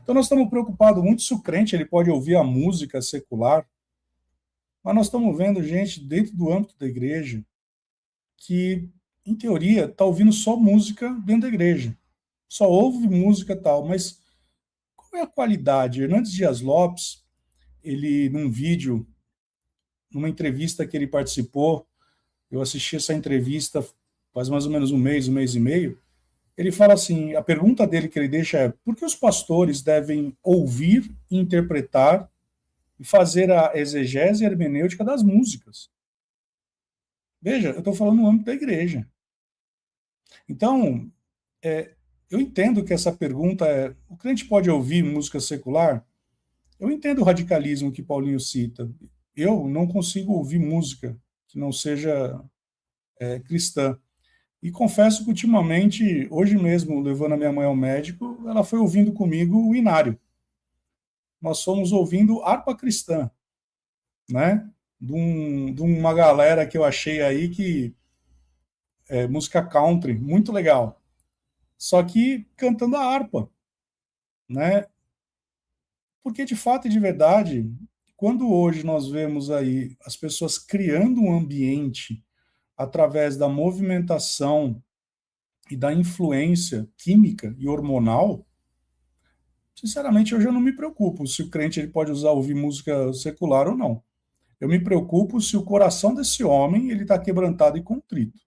Então nós estamos preocupados muito se o crente ele pode ouvir a música secular, mas nós estamos vendo gente dentro do âmbito da igreja que, em teoria, está ouvindo só música dentro da igreja. Só ouve música tal, mas qual é a qualidade? Hernandes Dias Lopes, ele, num vídeo, numa entrevista que ele participou, eu assisti essa entrevista faz mais ou menos um mês e meio, ele fala assim, a pergunta dele que ele deixa é, por que os pastores devem ouvir, interpretar e fazer a exegese e hermenêutica das músicas? Veja, eu estou falando no âmbito da igreja. Então, eu entendo que essa pergunta é, o crente pode ouvir música secular? Eu entendo o radicalismo que Paulinho cita. Eu não consigo ouvir música que não seja cristã. E confesso que ultimamente, hoje mesmo, levando a minha mãe ao médico, ela foi ouvindo comigo o Inário. Nós fomos ouvindo harpa cristã, né? De uma galera que eu achei aí que é música country, muito legal. Só que cantando a harpa, né? Porque de fato e de verdade, quando hoje nós vemos aí as pessoas criando um ambiente através da movimentação e da influência química e hormonal, sinceramente hoje eu não me preocupo se o crente ele pode ouvir música secular ou não. Eu me preocupo se o coração desse homem ele está quebrantado e contrito.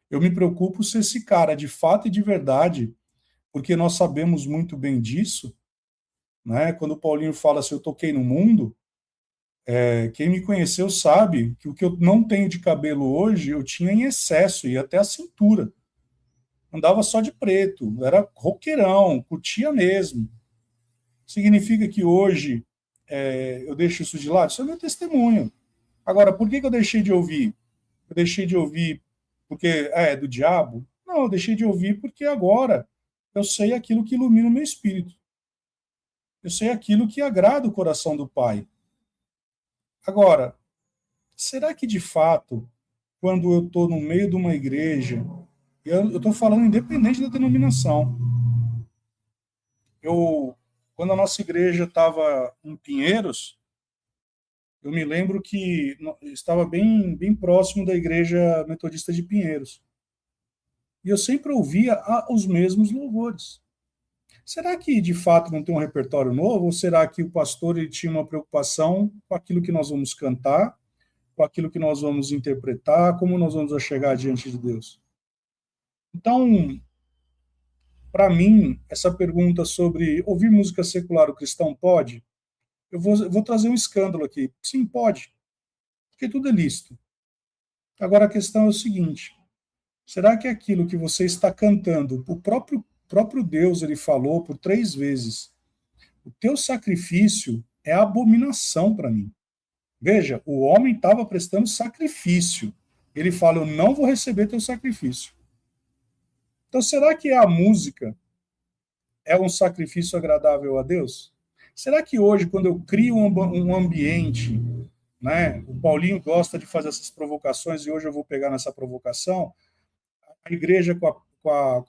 Eu me preocupo se esse cara, de fato e de verdade, porque nós sabemos muito bem disso, né? Quando o Paulinho fala assim, eu toquei no mundo, quem me conheceu sabe que o que eu não tenho de cabelo hoje, eu tinha em excesso, e até a cintura. Andava só de preto, era roqueirão, curtia mesmo. Significa que hoje eu deixo isso de lado? Isso é meu testemunho. Agora, por que eu deixei de ouvir? Eu deixei de ouvir porque é do diabo? Não, eu deixei de ouvir porque agora eu sei aquilo que ilumina o meu espírito. Eu sei aquilo que agrada o coração do Pai. Agora, será que de fato, quando eu estou no meio de uma igreja, eu estou falando independente da denominação, quando a nossa igreja estava em Pinheiros, eu me lembro que estava bem, bem próximo da igreja metodista de Pinheiros. E eu sempre ouvia os mesmos louvores. Será que de fato não tem um repertório novo? Ou será que o pastor ele tinha uma preocupação com aquilo que nós vamos cantar, com aquilo que nós vamos interpretar, como nós vamos chegar diante de Deus? Então, para mim, essa pergunta sobre ouvir música secular o cristão pode, eu vou trazer um escândalo aqui. Sim, pode, porque tudo é lícito. Agora a questão é o seguinte: será que aquilo que você está cantando, o próprio Deus ele falou por 3 vezes, o teu sacrifício é abominação para mim? Veja, o homem estava prestando sacrifício. Ele fala, eu não vou receber teu sacrifício. Então, será que a música é um sacrifício agradável a Deus? Será que hoje, quando eu crio um ambiente, né, o Paulinho gosta de fazer essas provocações e hoje eu vou pegar nessa provocação, a igreja com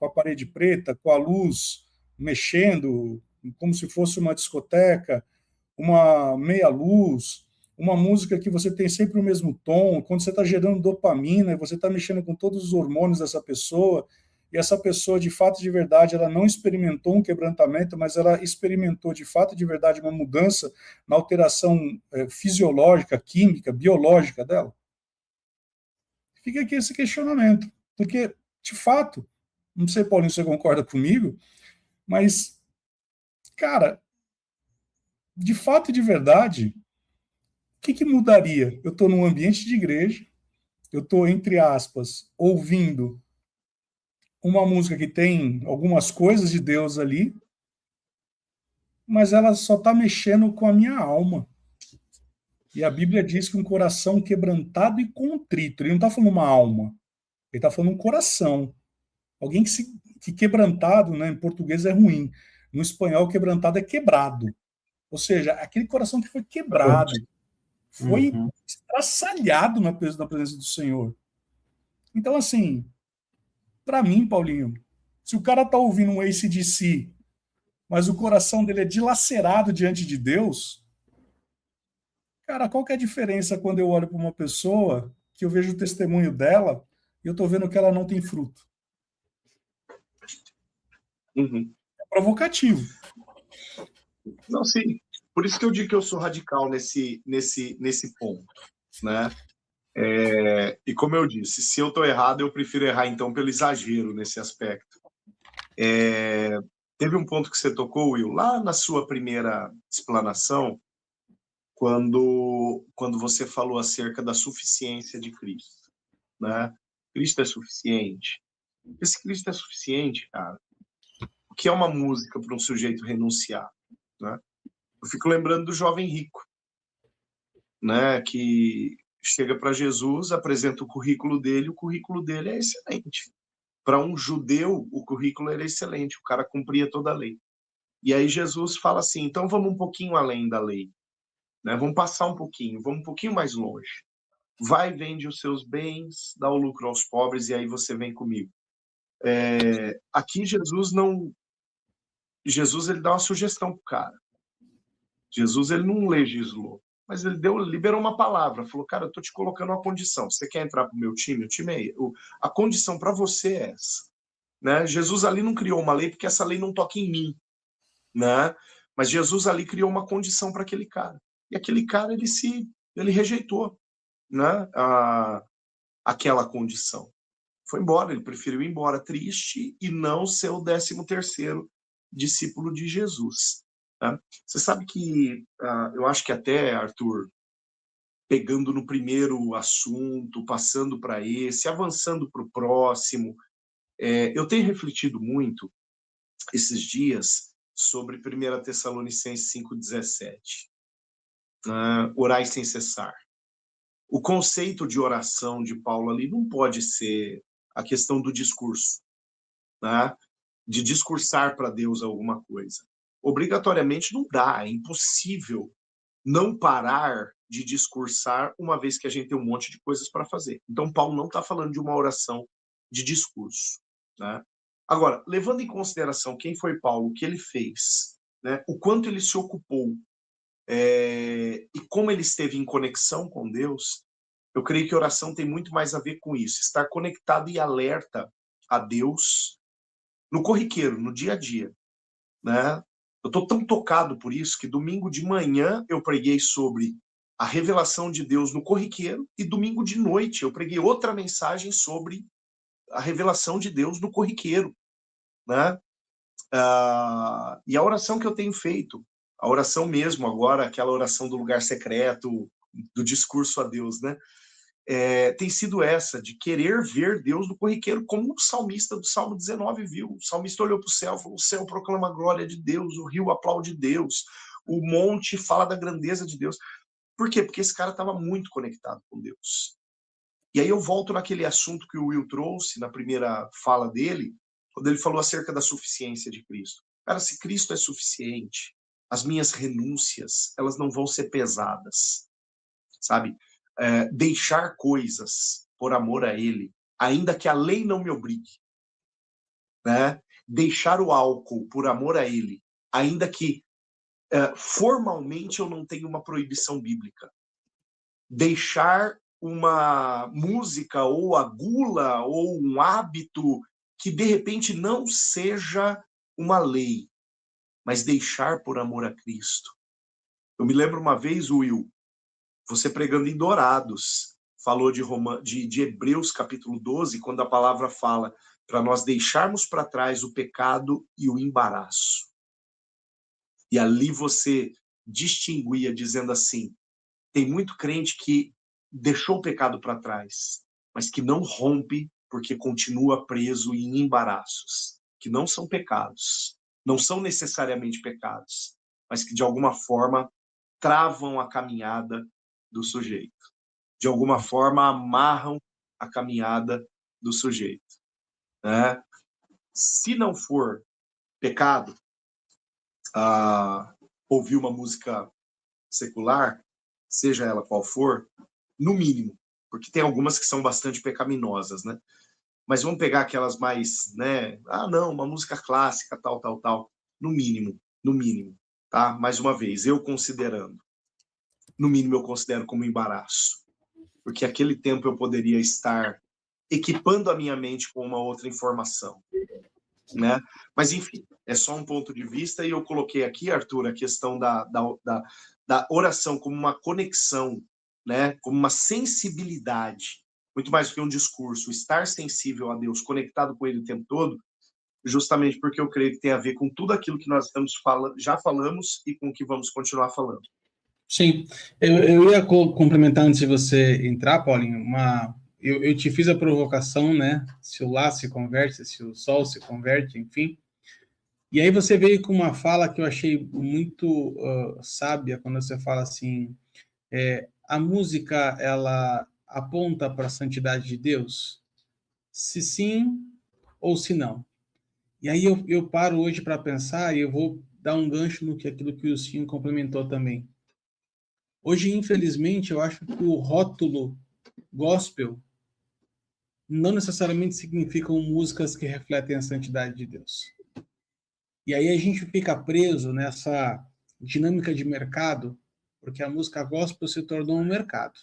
a parede preta, com a luz mexendo, como se fosse uma discoteca, uma meia-luz, uma música que você tem sempre o mesmo tom, quando você está gerando dopamina, você está mexendo com todos os hormônios dessa pessoa, e essa pessoa, de fato, de verdade, ela não experimentou um quebrantamento, mas ela experimentou, de fato, de verdade, uma mudança na alteração fisiológica, química, biológica dela. Fica aqui esse questionamento, porque, de fato, não sei, Paulinho, se você concorda comigo, mas, cara, de fato e de verdade, o que mudaria? Eu estou num ambiente de igreja, eu estou, entre aspas, ouvindo uma música que tem algumas coisas de Deus ali, mas ela só está mexendo com a minha alma. E a Bíblia diz que um coração quebrantado e contrito, ele não está falando uma alma, ele está falando um coração. Alguém que quebrantado, né, em português é ruim, no espanhol quebrantado é quebrado. Ou seja, aquele coração que foi quebrado, foi estraçalhado na presença do Senhor. Então, assim, para mim, Paulinho, se o cara tá ouvindo um AC/DC, mas o coração dele é dilacerado diante de Deus, cara, qual que é a diferença quando eu olho para uma pessoa que eu vejo o testemunho dela e eu tô vendo que ela não tem fruto? É provocativo. Não, sim. Por isso que eu digo que eu sou radical nesse ponto, né? E como eu disse, se eu estou errado, eu prefiro errar então pelo exagero nesse aspecto. Teve um ponto que você tocou, Will, lá na sua primeira explanação, quando você falou acerca da suficiência de Cristo, né? Cristo é suficiente. Esse Cristo é suficiente, cara. O que é uma música para um sujeito renunciar, né? Eu fico lembrando do jovem rico, né? Que chega para Jesus, apresenta o currículo dele é excelente. Para um judeu, o currículo era excelente, o cara cumpria toda a lei. E aí Jesus fala assim, então vamos um pouquinho além da lei, né? Vamos passar um pouquinho, vamos um pouquinho mais longe. Vai, vende os seus bens, dá o lucro aos pobres e aí você vem comigo. Aqui Jesus ele dá uma sugestão pro cara. Jesus ele não legislou, mas ele liberou uma palavra, falou, cara, eu tô te colocando uma condição. Você quer entrar pro meu time? O time a condição para você é essa, né? Jesus ali não criou uma lei porque essa lei não toca em mim, né? Mas Jesus ali criou uma condição para aquele cara. E aquele cara ele rejeitou, né? Aquela condição. Foi embora, ele preferiu ir embora triste e não ser o 13º discípulo de Jesus. Né? Você sabe que, eu acho que até, Arthur, pegando no primeiro assunto, passando para esse, avançando para o próximo, eu tenho refletido muito esses dias sobre 1 Tessalonicenses 5,17. Orai sem cessar. O conceito de oração de Paulo ali não pode ser a questão do discurso, né? De discursar para Deus alguma coisa. Obrigatoriamente não dá, é impossível não parar de discursar uma vez que a gente tem um monte de coisas para fazer. Então, Paulo não está falando de uma oração de discurso, né? Agora, levando em consideração quem foi Paulo, o que ele fez, né? O quanto ele se ocupou e como ele esteve em conexão com Deus, eu creio que oração tem muito mais a ver com isso, estar conectado e alerta a Deus no corriqueiro, no dia a dia, né? Eu estou tão tocado por isso que domingo de manhã eu preguei sobre a revelação de Deus no corriqueiro e domingo de noite eu preguei outra mensagem sobre a revelação de Deus no corriqueiro, né? E a oração que eu tenho feito, a oração mesmo agora, aquela oração do lugar secreto, do discurso a Deus, né? Tem sido essa, de querer ver Deus no corriqueiro, como o salmista do Salmo 19 viu. O salmista olhou para o céu, falou, o céu proclama a glória de Deus, o rio aplaude Deus, o monte fala da grandeza de Deus. Por quê? Porque esse cara estava muito conectado com Deus. E aí eu volto naquele assunto que o Will trouxe na primeira fala dele, quando ele falou acerca da suficiência de Cristo. Cara, se Cristo é suficiente, as minhas renúncias, elas não vão ser pesadas, sabe? Deixar coisas por amor a ele, ainda que a lei não me obrigue, né? Deixar o álcool por amor a ele, ainda que formalmente eu não tenha uma proibição bíblica. Deixar uma música ou a gula ou um hábito que de repente não seja uma lei, mas deixar por amor a Cristo. Eu me lembro uma vez, Will, você pregando em Dourados, falou de Hebreus capítulo 12, quando a palavra fala para nós deixarmos para trás o pecado e o embaraço. E ali você distinguia dizendo assim, tem muito crente que deixou o pecado para trás, mas que não rompe porque continua preso em embaraços, que não são pecados, não são necessariamente pecados, mas que de alguma forma travam a caminhada do sujeito. De alguma forma amarram a caminhada do sujeito, né? Se não for pecado, ouvir uma música secular, seja ela qual for, no mínimo, porque tem algumas que são bastante pecaminosas, né? Mas vamos pegar aquelas mais, né? Não, uma música clássica, tal, no mínimo, tá? Mais uma vez, no mínimo eu considero como embaraço, porque aquele tempo eu poderia estar equipando a minha mente com uma outra informação, né? Mas, enfim, é só um ponto de vista e eu coloquei aqui, Arthur, a questão da oração como uma conexão, né? Como uma sensibilidade, muito mais do que um discurso, estar sensível a Deus, conectado com Ele o tempo todo, justamente porque eu creio que tem a ver com tudo aquilo que nós já falamos e com o que vamos continuar falando. Sim, eu ia complementar antes de você entrar, Paulinho, eu te fiz a provocação, né? Se o lá se converte, se o sol se converte, enfim. E aí você veio com uma fala que eu achei muito sábia, quando você fala assim, a música ela aponta para a santidade de Deus? Se sim ou se não? E aí eu paro hoje para pensar e eu vou dar um gancho no que aquilo que o Sim complementou também. Hoje, infelizmente, eu acho que o rótulo gospel não necessariamente significam músicas que refletem a santidade de Deus. E aí a gente fica preso nessa dinâmica de mercado, porque a música gospel se tornou um mercado,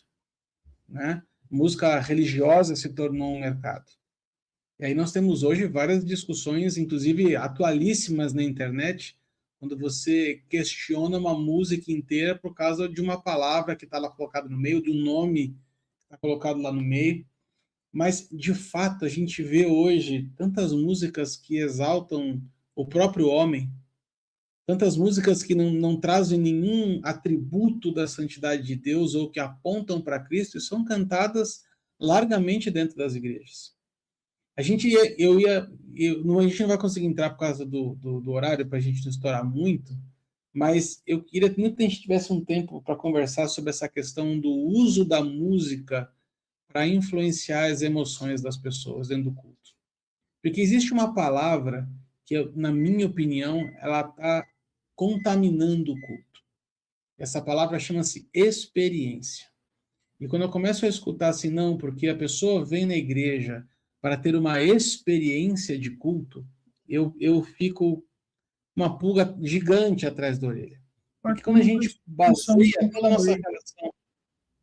né? Música religiosa se tornou um mercado. E aí nós temos hoje várias discussões, inclusive atualíssimas na internet, quando você questiona uma música inteira por causa de uma palavra que está lá colocada no meio, do nome que está colocado lá no meio. Mas, de fato, a gente vê hoje tantas músicas que exaltam o próprio homem, tantas músicas que não trazem nenhum atributo da santidade de Deus ou que apontam para Cristo e são cantadas largamente dentro das igrejas. A gente não vai conseguir entrar por causa do horário para a gente não estourar muito, mas eu queria muito que a gente tivesse um tempo para conversar sobre essa questão do uso da música para influenciar as emoções das pessoas dentro do culto. Porque existe uma palavra que, na minha opinião, ela está contaminando o culto. Essa palavra chama-se experiência. E quando eu começo a escutar assim, não, porque a pessoa vem na igreja para ter uma experiência de culto, eu fico uma pulga gigante atrás da orelha. Porque quando a gente baseia toda a nossa relação...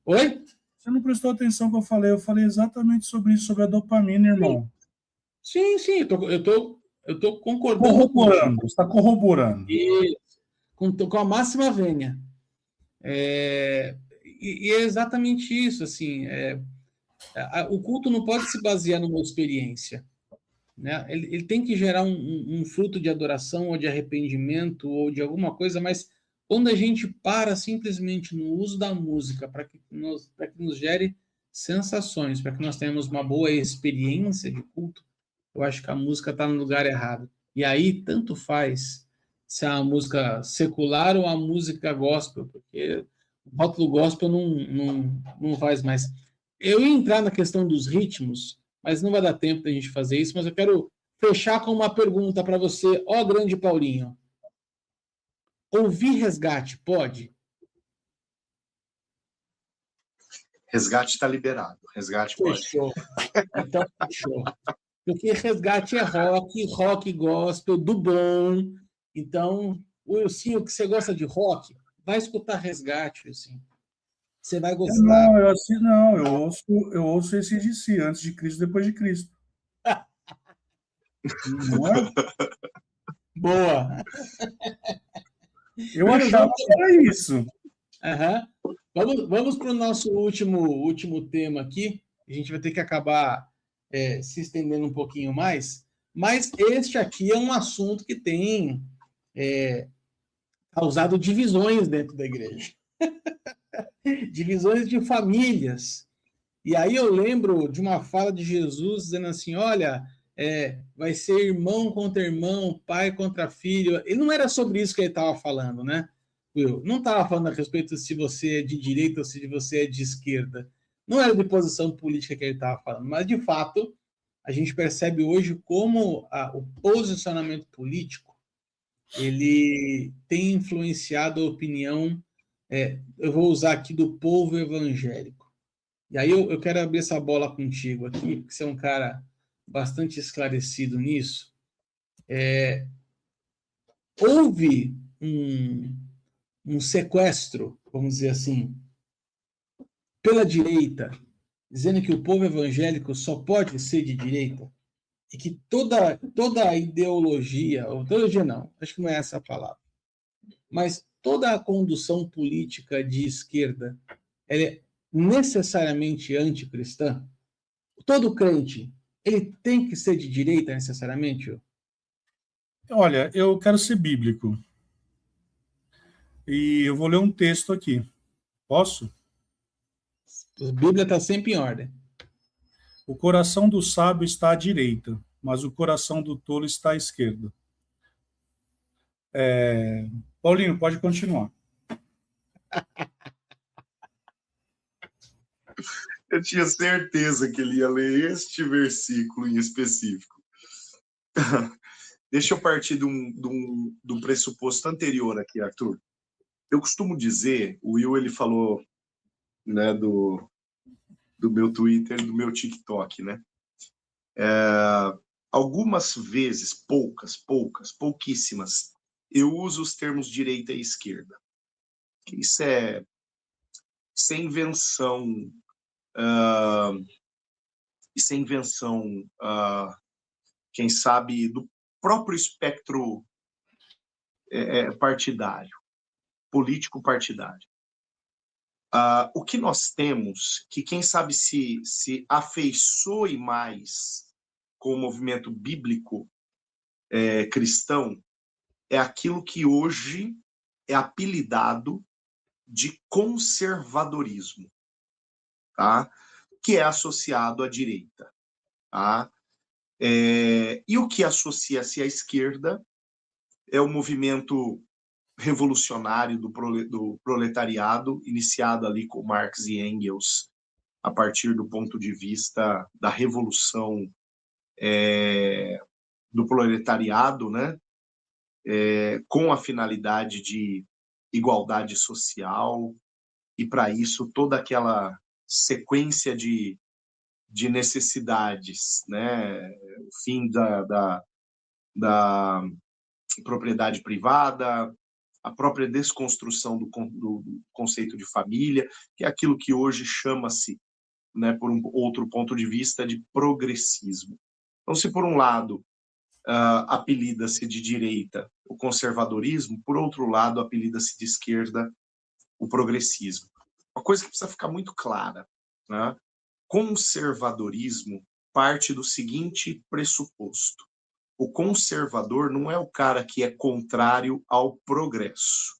Oi? Você não prestou atenção no que eu falei exatamente sobre isso, sobre a dopamina, irmão. Sim, eu tô concordando. Corroborando, você está corroborando. Isso, com a máxima vênia. E é exatamente isso, assim, o culto não pode se basear numa experiência, né? Ele tem que gerar um fruto de adoração ou de arrependimento ou de alguma coisa, mas quando a gente para simplesmente no uso da música para que nos gere sensações, para que nós tenhamos uma boa experiência de culto, eu acho que a música está no lugar errado. E aí, tanto faz se é a música secular ou a música gospel, porque o rótulo gospel não faz mais. Eu ia entrar na questão dos ritmos, mas não vai dar tempo da gente fazer isso, mas eu quero fechar com uma pergunta para você, ó grande Paulinho. Ouvir Resgate, pode? Resgate está liberado. Resgate pode. Fechou. Então, fechou. Porque Resgate é rock gospel, do bom. Então, Wilson, que você gosta de rock, vai escutar Resgate, Wilson. Você vai gostar. Eu ouço esse de si, antes de Cristo, depois de Cristo. Não é? Boa. Eu achava que era isso. Uhum. Vamos para o nosso último tema aqui. A gente vai ter que acabar se estendendo um pouquinho mais, mas este aqui é um assunto que tem causado divisões dentro da igreja. Divisões de famílias. E aí eu lembro de uma fala de Jesus dizendo assim, olha, vai ser irmão contra irmão, pai contra filho. E não era sobre isso que ele estava falando, né, Will? Não estava falando a respeito se você é de direita ou se você é de esquerda. Não era de posição política que ele estava falando, mas, de fato, a gente percebe hoje como o posicionamento político ele tem influenciado a opinião, eu vou usar aqui, do povo evangélico. E aí eu quero abrir essa bola contigo aqui, porque você é um cara bastante esclarecido nisso. Houve um sequestro, vamos dizer assim, pela direita, dizendo que o povo evangélico só pode ser de direita e que toda a ideologia, ou ideologia não, acho que não é essa a palavra, mas toda a condução política de esquerda ela é necessariamente anticristã? Todo crente, ele tem que ser de direita necessariamente? Olha, eu quero ser bíblico. E eu vou ler um texto aqui. Posso? A Bíblia está sempre em ordem. O coração do sábio está à direita, mas o coração do tolo está à esquerda. Paulinho, pode continuar. Eu tinha certeza que ele ia ler este versículo em específico. Deixa eu partir do pressuposto anterior aqui, Arthur. Eu costumo dizer, o Will ele falou, né, do meu Twitter e do meu TikTok, né? Algumas vezes, pouquíssimas, eu uso os termos direita e esquerda. Isso é invenção, quem sabe, do próprio espectro partidário, político partidário. O que nós temos, que quem sabe se afeiçoe mais com o movimento bíblico cristão, é aquilo que hoje é apelidado de conservadorismo, tá? Que é associado à direita. Tá? E o que associa-se à esquerda é o movimento revolucionário do proletariado, iniciado ali com Marx e Engels, a partir do ponto de vista da revolução do proletariado, né? Com a finalidade de igualdade social, e para isso toda aquela sequência de necessidades, né? O fim da propriedade privada, a própria desconstrução do conceito de família, que é aquilo que hoje chama-se, né, por um outro ponto de vista, de progressismo. Então, se por um lado apelida-se de direita o conservadorismo, por outro lado apelida-se de esquerda o progressismo. Uma coisa que precisa ficar muito clara, né? Conservadorismo parte do seguinte pressuposto: o conservador não é o cara que é contrário ao progresso.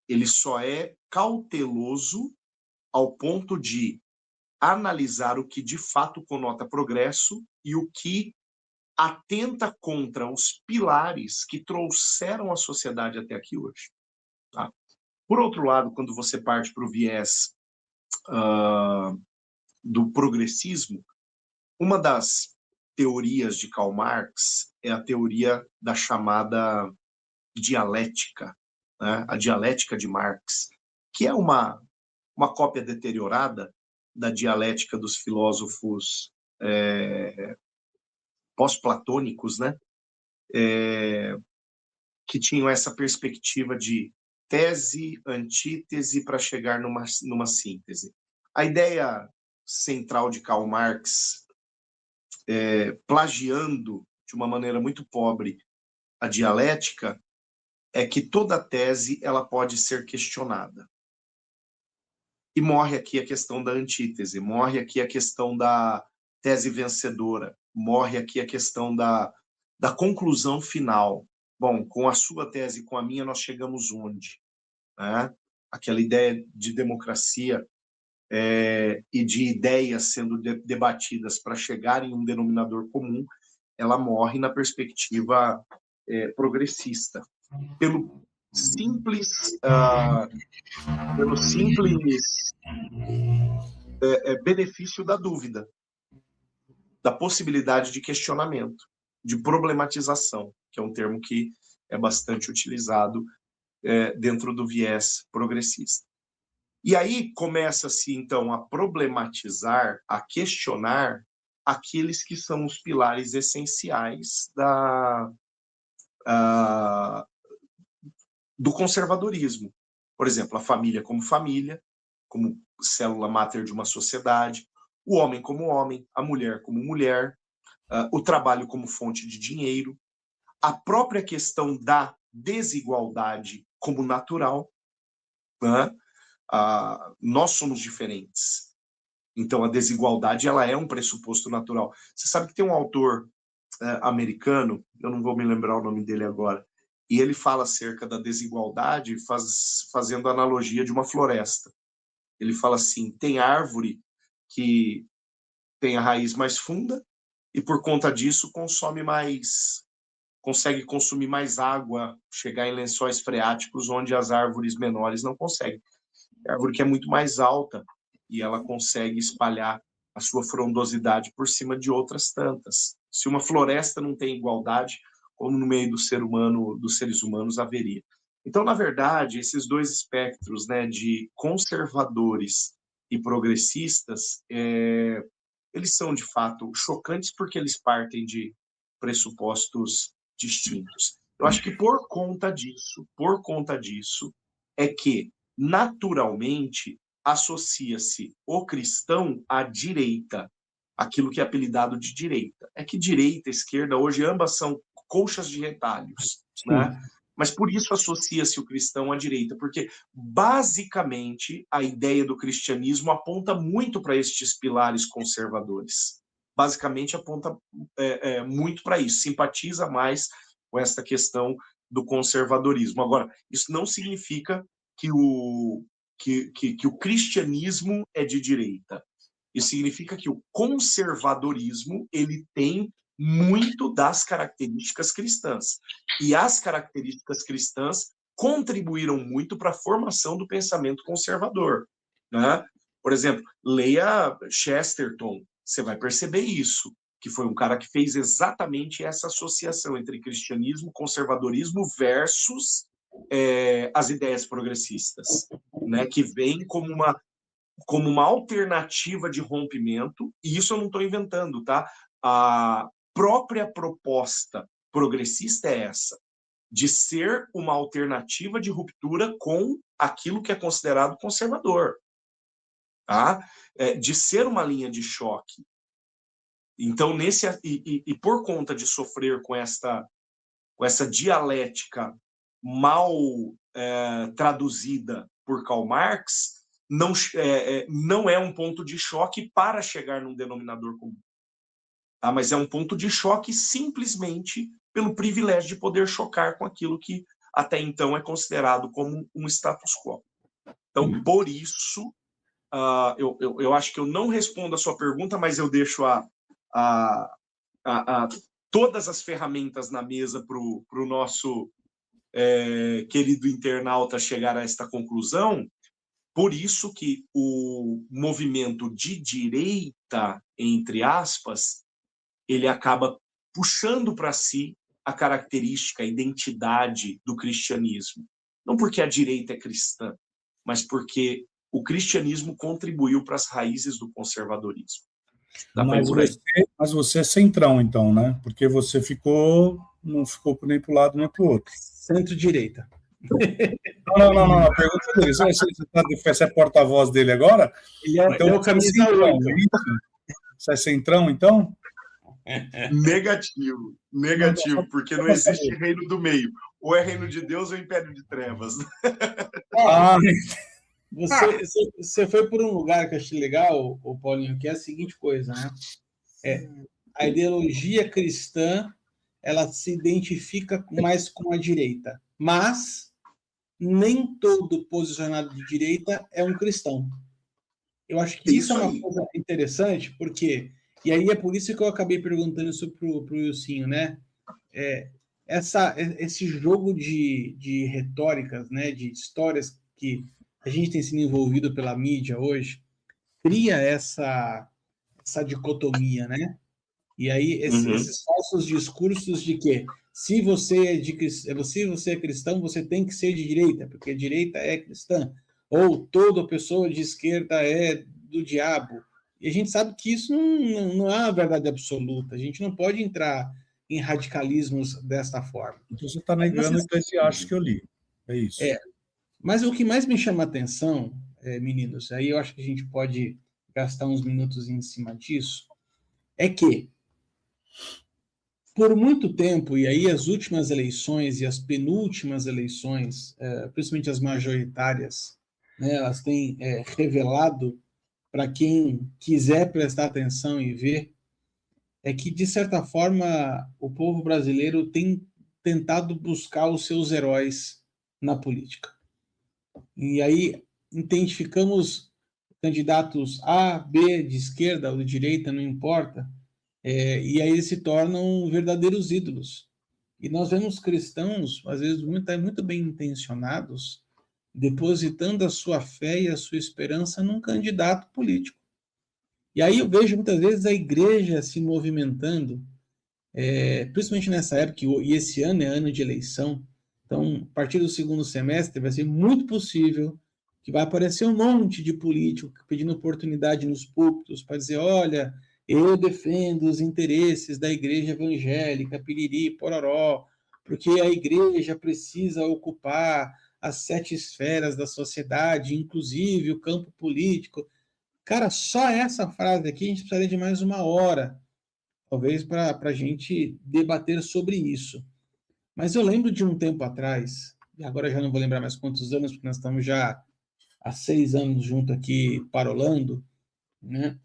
Ele só é cauteloso ao ponto de analisar o que de fato conota progresso e o que atenta contra os pilares que trouxeram a sociedade até aqui hoje. Tá? Por outro lado, quando você parte para o viés do progressismo, uma das teorias de Karl Marx é a teoria da chamada dialética, né? A dialética de Marx, que é uma cópia deteriorada da dialética dos filósofos pós-platônicos, né? Que tinham essa perspectiva de tese, antítese para chegar numa síntese. A ideia central de Karl Marx, plagiando de uma maneira muito pobre a dialética, é que toda tese ela pode ser questionada. E morre aqui a questão da antítese, morre aqui a questão da tese vencedora, morre aqui a questão da conclusão final. Bom, com a sua tese e com a minha, nós chegamos onde? Né? Aquela ideia de democracia e de ideias sendo debatidas para chegar em um denominador comum, ela morre na perspectiva progressista. Pelo simples benefício da dúvida, da possibilidade de questionamento, de problematização, que é um termo que é bastante utilizado dentro do viés progressista. E aí começa-se, então, a problematizar, a questionar aqueles que são os pilares essenciais do conservadorismo. Por exemplo, a família, como célula máter de uma sociedade, o homem como homem, a mulher como mulher, o trabalho como fonte de dinheiro, a própria questão da desigualdade como natural, né? Nós somos diferentes. Então, a desigualdade ela é um pressuposto natural. Você sabe que tem um autor americano, eu não vou me lembrar o nome dele agora, e ele fala acerca da desigualdade fazendo analogia de uma floresta. Ele fala assim, tem árvore que tem a raiz mais funda e, por conta disso, consegue consumir mais água, chegar em lençóis freáticos onde as árvores menores não conseguem. A árvore que é muito mais alta, e ela consegue espalhar a sua frondosidade por cima de outras tantas. Se uma floresta não tem igualdade, como no meio do ser humano, dos seres humanos haveria. Então, na verdade, esses dois espectros, né, de conservadores e progressistas, eles são, de fato, chocantes porque eles partem de pressupostos distintos. Eu acho que por conta disso, é que, naturalmente, associa-se o cristão à direita, aquilo que é apelidado de direita. É que direita e esquerda, hoje, ambas são colchas de retalhos, né? Mas por isso associa-se o cristão à direita, porque, basicamente, a ideia do cristianismo aponta muito para estes pilares conservadores. Basicamente, aponta muito para isso, simpatiza mais com esta questão do conservadorismo. Agora, isso não significa que o cristianismo é de direita. Isso significa que o conservadorismo ele tem muito das características cristãs. E as características cristãs contribuíram muito para a formação do pensamento conservador, né? Por exemplo, leia Chesterton, você vai perceber isso, que foi um cara que fez exatamente essa associação entre cristianismo, conservadorismo versus as ideias progressistas, né? Que vem como uma alternativa de rompimento, e isso eu não estou inventando, tá? A própria proposta progressista é essa, de ser uma alternativa de ruptura com aquilo que é considerado conservador, tá? De ser uma linha de choque. Então, por conta de sofrer com essa dialética mal traduzida por Karl Marx, não é um ponto de choque para chegar num denominador comum. Tá? Mas é um ponto de choque simplesmente pelo privilégio de poder chocar com aquilo que até então é considerado como um status quo. Então, por isso, eu acho que eu não respondo a sua pergunta, mas eu deixo todas as ferramentas na mesa para o nosso querido internauta chegar a esta conclusão. Por isso que o movimento de direita, entre aspas, ele acaba puxando para si a característica, a identidade do cristianismo. Não porque a direita é cristã, mas porque o cristianismo contribuiu para as raízes do conservadorismo. Mas você é centrão, então, né? Porque você não ficou nem para o lado nem para o outro. Centro-direita. Não. A pergunta dele, você é porta-voz dele agora? Ele é o camisa 8. Você é centrão, então? Negativo, porque não existe reino do meio. Ou é reino de Deus ou império de trevas. Você foi por um lugar que eu achei legal, Paulinho, que é a seguinte coisa, né? A ideologia cristã, ela se identifica mais com a direita, mas nem todo posicionado de direita é um cristão. Eu acho que isso é uma coisa interessante, porque... E aí é por isso que eu acabei perguntando isso para o Wilsinho, né? Esse jogo de retóricas, né? De histórias que a gente tem sido envolvido pela mídia hoje, cria essa dicotomia, né? E aí esses falsos discursos de que se você é cristão, você tem que ser de direita, porque a direita é cristã, ou toda pessoa de esquerda é do diabo. E a gente sabe que isso não é uma verdade absoluta. A gente não pode entrar em radicalismos desta forma. Então você está negando o Eclesiastes que eu li. É isso. Mas o que mais me chama a atenção, meninos, aí eu acho que a gente pode gastar uns minutos em cima disso, é que, por muito tempo, e aí as últimas eleições e as penúltimas eleições, principalmente as majoritárias, né, elas têm revelado, para quem quiser prestar atenção e ver, é que, de certa forma, o povo brasileiro tem tentado buscar os seus heróis na política. E aí identificamos candidatos A, B, de esquerda ou de direita, não importa, e aí eles se tornam verdadeiros ídolos. E nós vemos cristãos, às vezes, muito bem intencionados, depositando a sua fé e a sua esperança num candidato político. E aí eu vejo muitas vezes a igreja se movimentando, principalmente nessa época, e esse ano é ano de eleição, então, a partir do segundo semestre, vai ser muito possível que vai aparecer um monte de político pedindo oportunidade nos púlpitos para dizer, olha, eu defendo os interesses da igreja evangélica, piriri, pororó, porque a igreja precisa ocupar as 7 esferas da sociedade, inclusive o campo político. Cara, só essa frase aqui a gente precisaria de mais 1 hora, talvez, para a gente debater sobre isso. Mas eu lembro de um tempo atrás, e agora já não vou lembrar mais quantos anos, porque nós estamos já há 6 anos junto aqui parolando, né?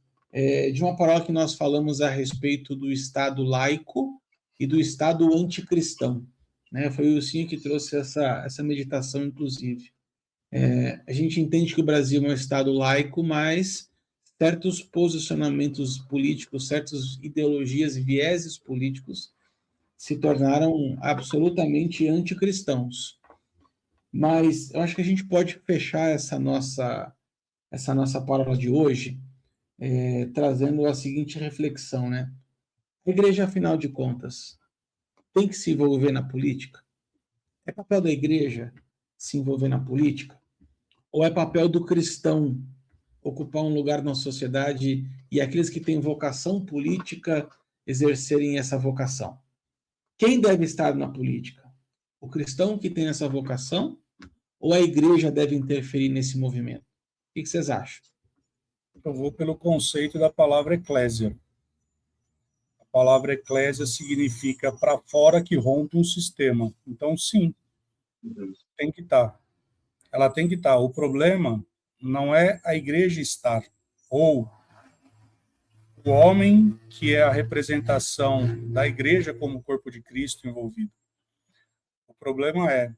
De uma paróquia que nós falamos a respeito do Estado laico e do Estado anticristão, né? Foi o Sim que trouxe essa meditação, inclusive. A gente entende que o Brasil é um Estado laico, mas certos posicionamentos políticos, certas ideologias e vieses políticos se tornaram absolutamente anticristãos. Mas eu acho que a gente pode fechar essa nossa palavra de hoje trazendo a seguinte reflexão, né? A igreja, afinal de contas, tem que se envolver na política? É papel da igreja se envolver na política? Ou é papel do cristão ocupar um lugar na sociedade e aqueles que têm vocação política exercerem essa vocação? Quem deve estar na política? O cristão que tem essa vocação ou a igreja deve interferir nesse movimento? O que vocês acham? Eu vou pelo conceito da palavra eclésia. A palavra eclésia significa para fora que rompe um sistema. Então, sim, tem que estar. Ela tem que estar. O problema não é a igreja estar, ou o homem que é a representação da igreja como corpo de Cristo envolvido. O problema é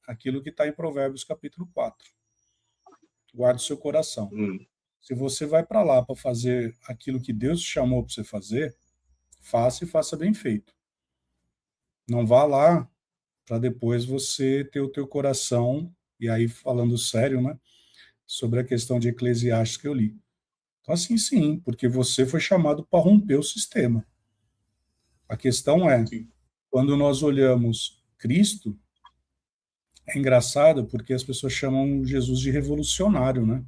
aquilo que está em Provérbios capítulo 4. Guarde o seu coração. Se você vai para lá para fazer aquilo que Deus te chamou para você fazer, faça e faça bem feito. Não vá lá para depois você ter o teu coração, e aí falando sério, né, sobre a questão de Eclesiastes que eu li. Então, assim, sim, porque você foi chamado para romper o sistema. A questão é, quando nós olhamos Cristo, é engraçado porque as pessoas chamam Jesus de revolucionário, né?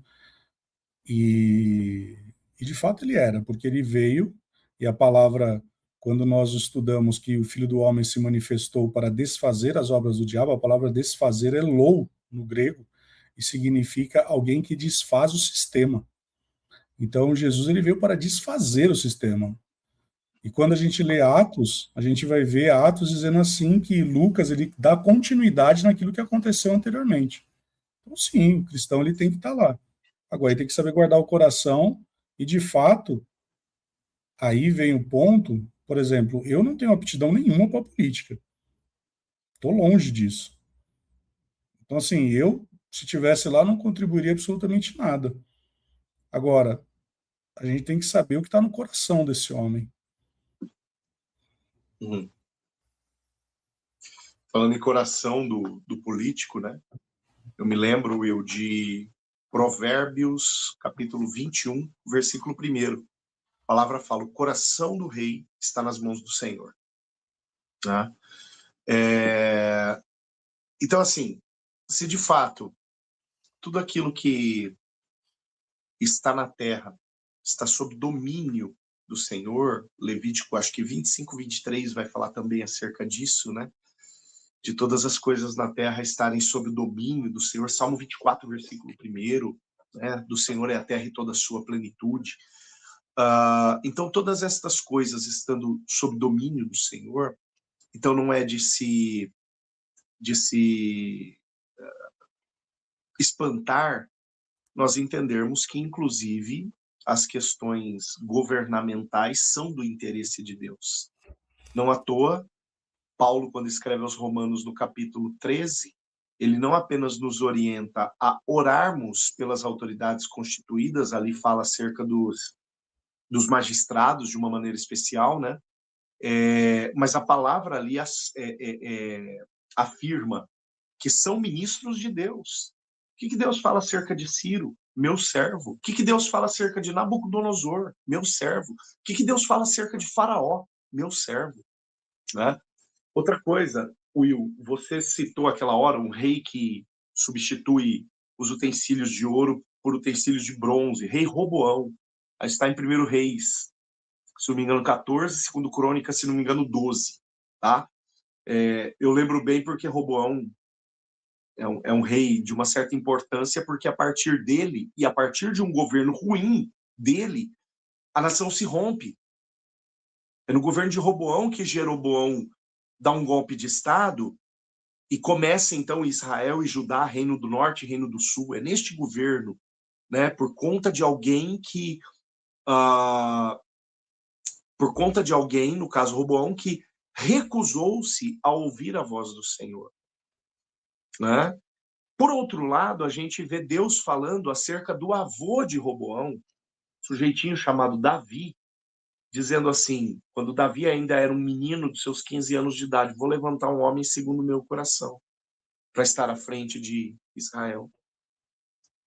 E de fato ele era, porque ele veio, e a palavra, quando nós estudamos que o Filho do Homem se manifestou para desfazer as obras do diabo, a palavra desfazer é lou no grego, e significa alguém que desfaz o sistema. Então Jesus ele veio para desfazer o sistema. E quando a gente lê Atos, a gente vai ver Atos dizendo assim que Lucas ele dá continuidade naquilo que aconteceu anteriormente. Então sim, o cristão ele tem que estar lá. Agora ele tem que saber guardar o coração e de fato aí vem o ponto, por exemplo, eu não tenho aptidão nenhuma para a política. Estou longe disso. Então assim, eu se tivesse lá não contribuiria absolutamente nada. Agora, a gente tem que saber o que está no coração desse homem. Falando em coração do político, né? Eu me lembro, Will, de Provérbios, capítulo 21, versículo 1. A palavra fala, o coração do rei está nas mãos do Senhor. Né? Então, assim, se de fato tudo aquilo que está na terra está sob domínio do Senhor, Levítico, acho que 25, 23 vai falar também acerca disso, né? De todas as coisas na terra estarem sob o domínio do Senhor. Salmo 24, versículo 1, né? Do Senhor é a terra e toda a sua plenitude. Então, todas estas coisas estando sob domínio do Senhor, então não é de se espantar nós entendermos que, inclusive, as questões governamentais são do interesse de Deus. Não à toa, Paulo, quando escreve aos Romanos no capítulo 13, ele não apenas nos orienta a orarmos pelas autoridades constituídas, ali fala acerca dos magistrados de uma maneira especial, né? Mas a palavra ali afirma que são ministros de Deus. que Deus fala acerca de Ciro, meu servo? O que Deus fala acerca de Nabucodonosor, meu servo? O que Deus fala acerca de Faraó, meu servo? Né? Outra coisa, Will, você citou aquela hora um rei que substitui os utensílios de ouro por utensílios de bronze, rei Roboão. Aí está em 1 Reis, se não me engano, 14, 2 Crônicas, se não me engano, 12. Tá? Eu lembro bem porque Roboão é um rei de uma certa importância, porque a partir dele, e a partir de um governo ruim dele, a nação se rompe. É no governo de Roboão que Jeroboão dá um golpe de Estado e começa, então, Israel e Judá, reino do norte e reino do sul. É neste governo, né, por conta de alguém que... por conta de alguém, no caso Roboão, que recusou-se a ouvir a voz do Senhor. Né? Por outro lado, a gente vê Deus falando acerca do avô de Roboão, sujeitinho chamado Davi, dizendo assim, quando Davi ainda era um menino de seus 15 anos de idade, vou levantar um homem segundo o meu coração, para estar à frente de Israel.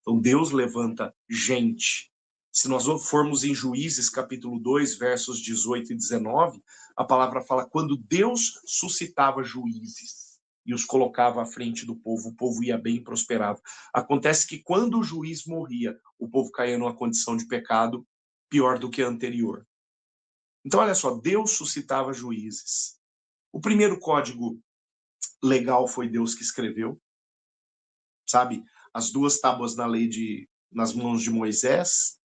Então Deus levanta gente. Se nós formos em Juízes, capítulo 2, versos 18 e 19, a palavra fala, quando Deus suscitava juízes e os colocava à frente do povo, o povo ia bem e prosperava. Acontece que quando o juiz morria, o povo caía numa condição de pecado pior do que a anterior. Então, olha só, Deus suscitava juízes. O primeiro código legal foi Deus que escreveu, sabe? As 2 tábuas da lei nas mãos de Moisés,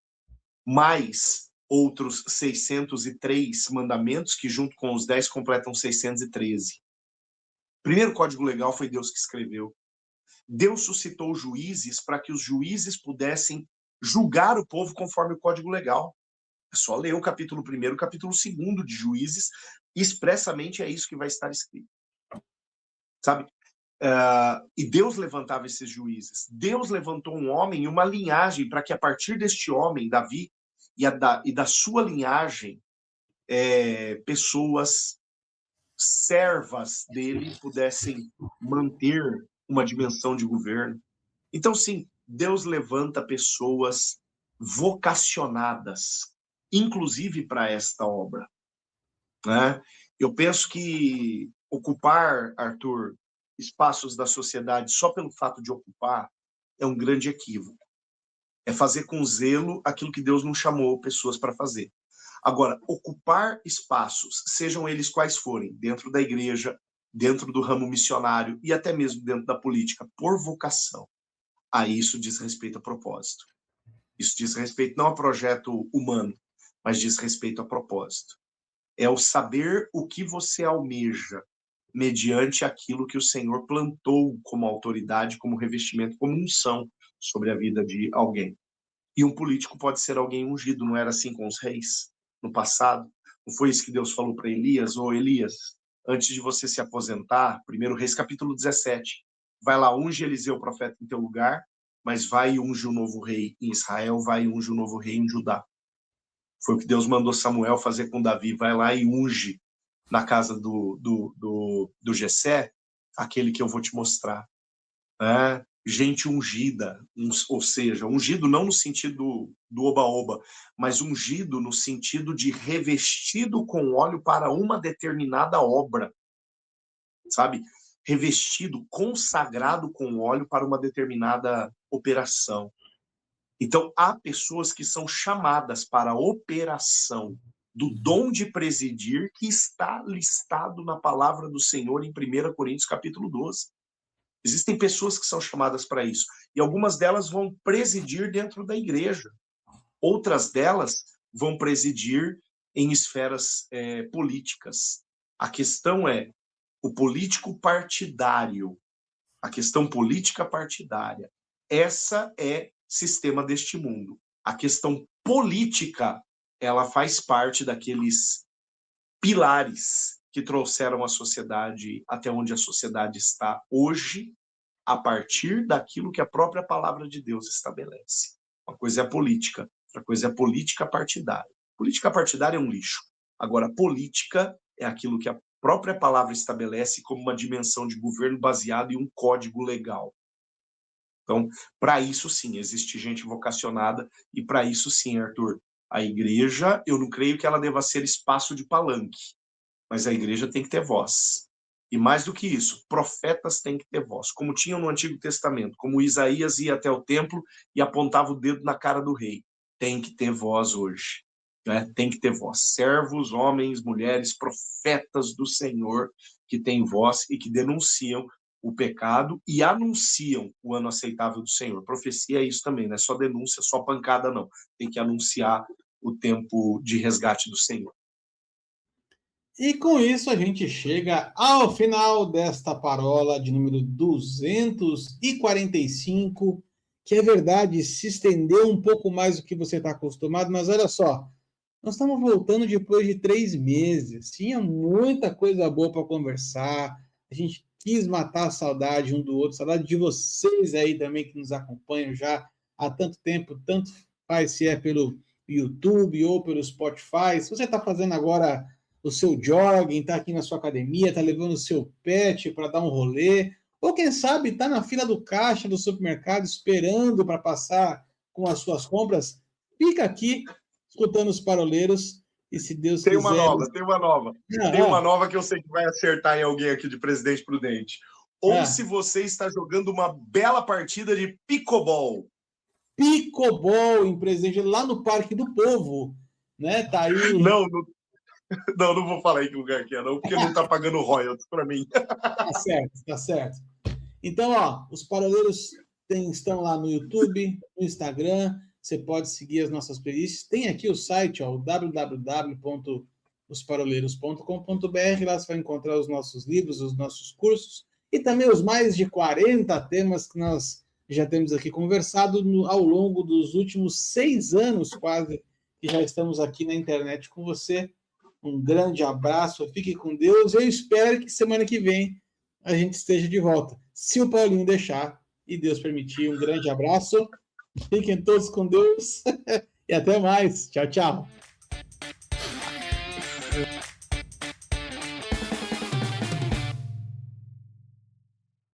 mais outros 603 mandamentos, que junto com os 10 completam 613. O primeiro código legal foi Deus que escreveu. Deus suscitou juízes para que os juízes pudessem julgar o povo conforme o código legal. É só ler o capítulo 1 e o capítulo 2 de Juízes, expressamente é isso que vai estar escrito. Sabe? E Deus levantava esses juízes. Deus levantou um homem e uma linhagem para que a partir deste homem, Davi, e da sua linhagem, pessoas servas dele pudessem manter uma dimensão de governo. Então, sim, Deus levanta pessoas vocacionadas, inclusive para esta obra. Né? Eu penso que ocupar, Arthur, espaços da sociedade só pelo fato de ocupar é um grande equívoco. É fazer com zelo aquilo que Deus não chamou pessoas para fazer. Agora, ocupar espaços, sejam eles quais forem, dentro da igreja, dentro do ramo missionário e até mesmo dentro da política, por vocação, aí isso diz respeito a propósito. Isso diz respeito não a projeto humano, mas diz respeito a propósito. É o saber o que você almeja mediante aquilo que o Senhor plantou como autoridade, como revestimento, como unção sobre a vida de alguém. E um político pode ser alguém ungido, não era assim com os reis no passado? Não foi isso que Deus falou para Elias? Ô Elias, antes de você se aposentar, 1 Reis capítulo 17, vai lá, unge Eliseu, profeta, em teu lugar, mas vai e unge o novo rei em Israel, vai e unge o novo rei em Judá. Foi o que Deus mandou Samuel fazer com Davi, vai lá e unge na casa do Jessé, aquele que eu vou te mostrar. Gente ungida, ou seja, ungido não no sentido do oba-oba, mas ungido no sentido de revestido com óleo para uma determinada obra, sabe? Revestido, consagrado com óleo para uma determinada operação. Então, há pessoas que são chamadas para a operação do dom de presidir que está listado na palavra do Senhor em 1 Coríntios capítulo 12. Existem pessoas que são chamadas para isso. E algumas delas vão presidir dentro da igreja. Outras delas vão presidir em esferas políticas. A questão é o político partidário. A questão política partidária. Essa é sistema deste mundo. A questão política, ela faz parte daqueles pilares que trouxeram a sociedade até onde a sociedade está hoje, a partir daquilo que a própria palavra de Deus estabelece. Uma coisa é a política, outra coisa é a política partidária. Política partidária é um lixo. Agora, política é aquilo que a própria palavra estabelece como uma dimensão de governo baseado em um código legal. Então, para isso sim, existe gente vocacionada, e para isso sim, Arthur, a igreja, eu não creio que ela deva ser espaço de palanque, mas a igreja tem que ter voz. E mais do que isso, profetas têm que ter voz, como tinham no Antigo Testamento, como Isaías ia até o templo e apontava o dedo na cara do rei. Tem que ter voz hoje, né? Tem que ter voz. Servos, homens, mulheres, profetas do Senhor que têm voz e que denunciam o pecado e anunciam o ano aceitável do Senhor. Profecia é isso também, não é só denúncia, só pancada, não. Tem que anunciar o tempo de resgate do Senhor. E com isso a gente chega ao final desta parola de número 245, que é verdade, se estendeu um pouco mais do que você está acostumado, mas olha só, nós estamos voltando depois de 3 meses, tinha muita coisa boa para conversar, a gente quis matar a saudade um do outro, saudade de vocês aí também que nos acompanham já há tanto tempo, tanto faz se é pelo YouTube ou pelo Spotify, se você está fazendo agora o seu jogging, está aqui na sua academia, está levando o seu pet para dar um rolê, ou quem sabe está na fila do caixa do supermercado esperando para passar com as suas compras, fica aqui escutando os paroleiros e se Deus tem quiser... Tem uma nova que eu sei que vai acertar em alguém aqui de Presidente Prudente. Ou se você está jogando uma bela partida de pickleball. Pickleball em Presidente, lá no Parque do Povo, né? Tá aí... Não vou falar em que lugar que é, não, porque não está pagando royalties para mim. Tá certo. Então, ó, os paroleiros estão lá no YouTube, no Instagram, você pode seguir as nossas playlists. Tem aqui o site, ó, www.osparoleiros.com.br, lá você vai encontrar os nossos livros, os nossos cursos, e também os mais de 40 temas que nós já temos aqui conversado ao longo dos últimos 6 anos, quase, que já estamos aqui na internet com você. Um grande abraço, fique com Deus. Eu espero que semana que vem a gente esteja de volta. Se o Paulinho deixar e Deus permitir, um grande abraço. Fiquem todos com Deus e até mais. Tchau, tchau.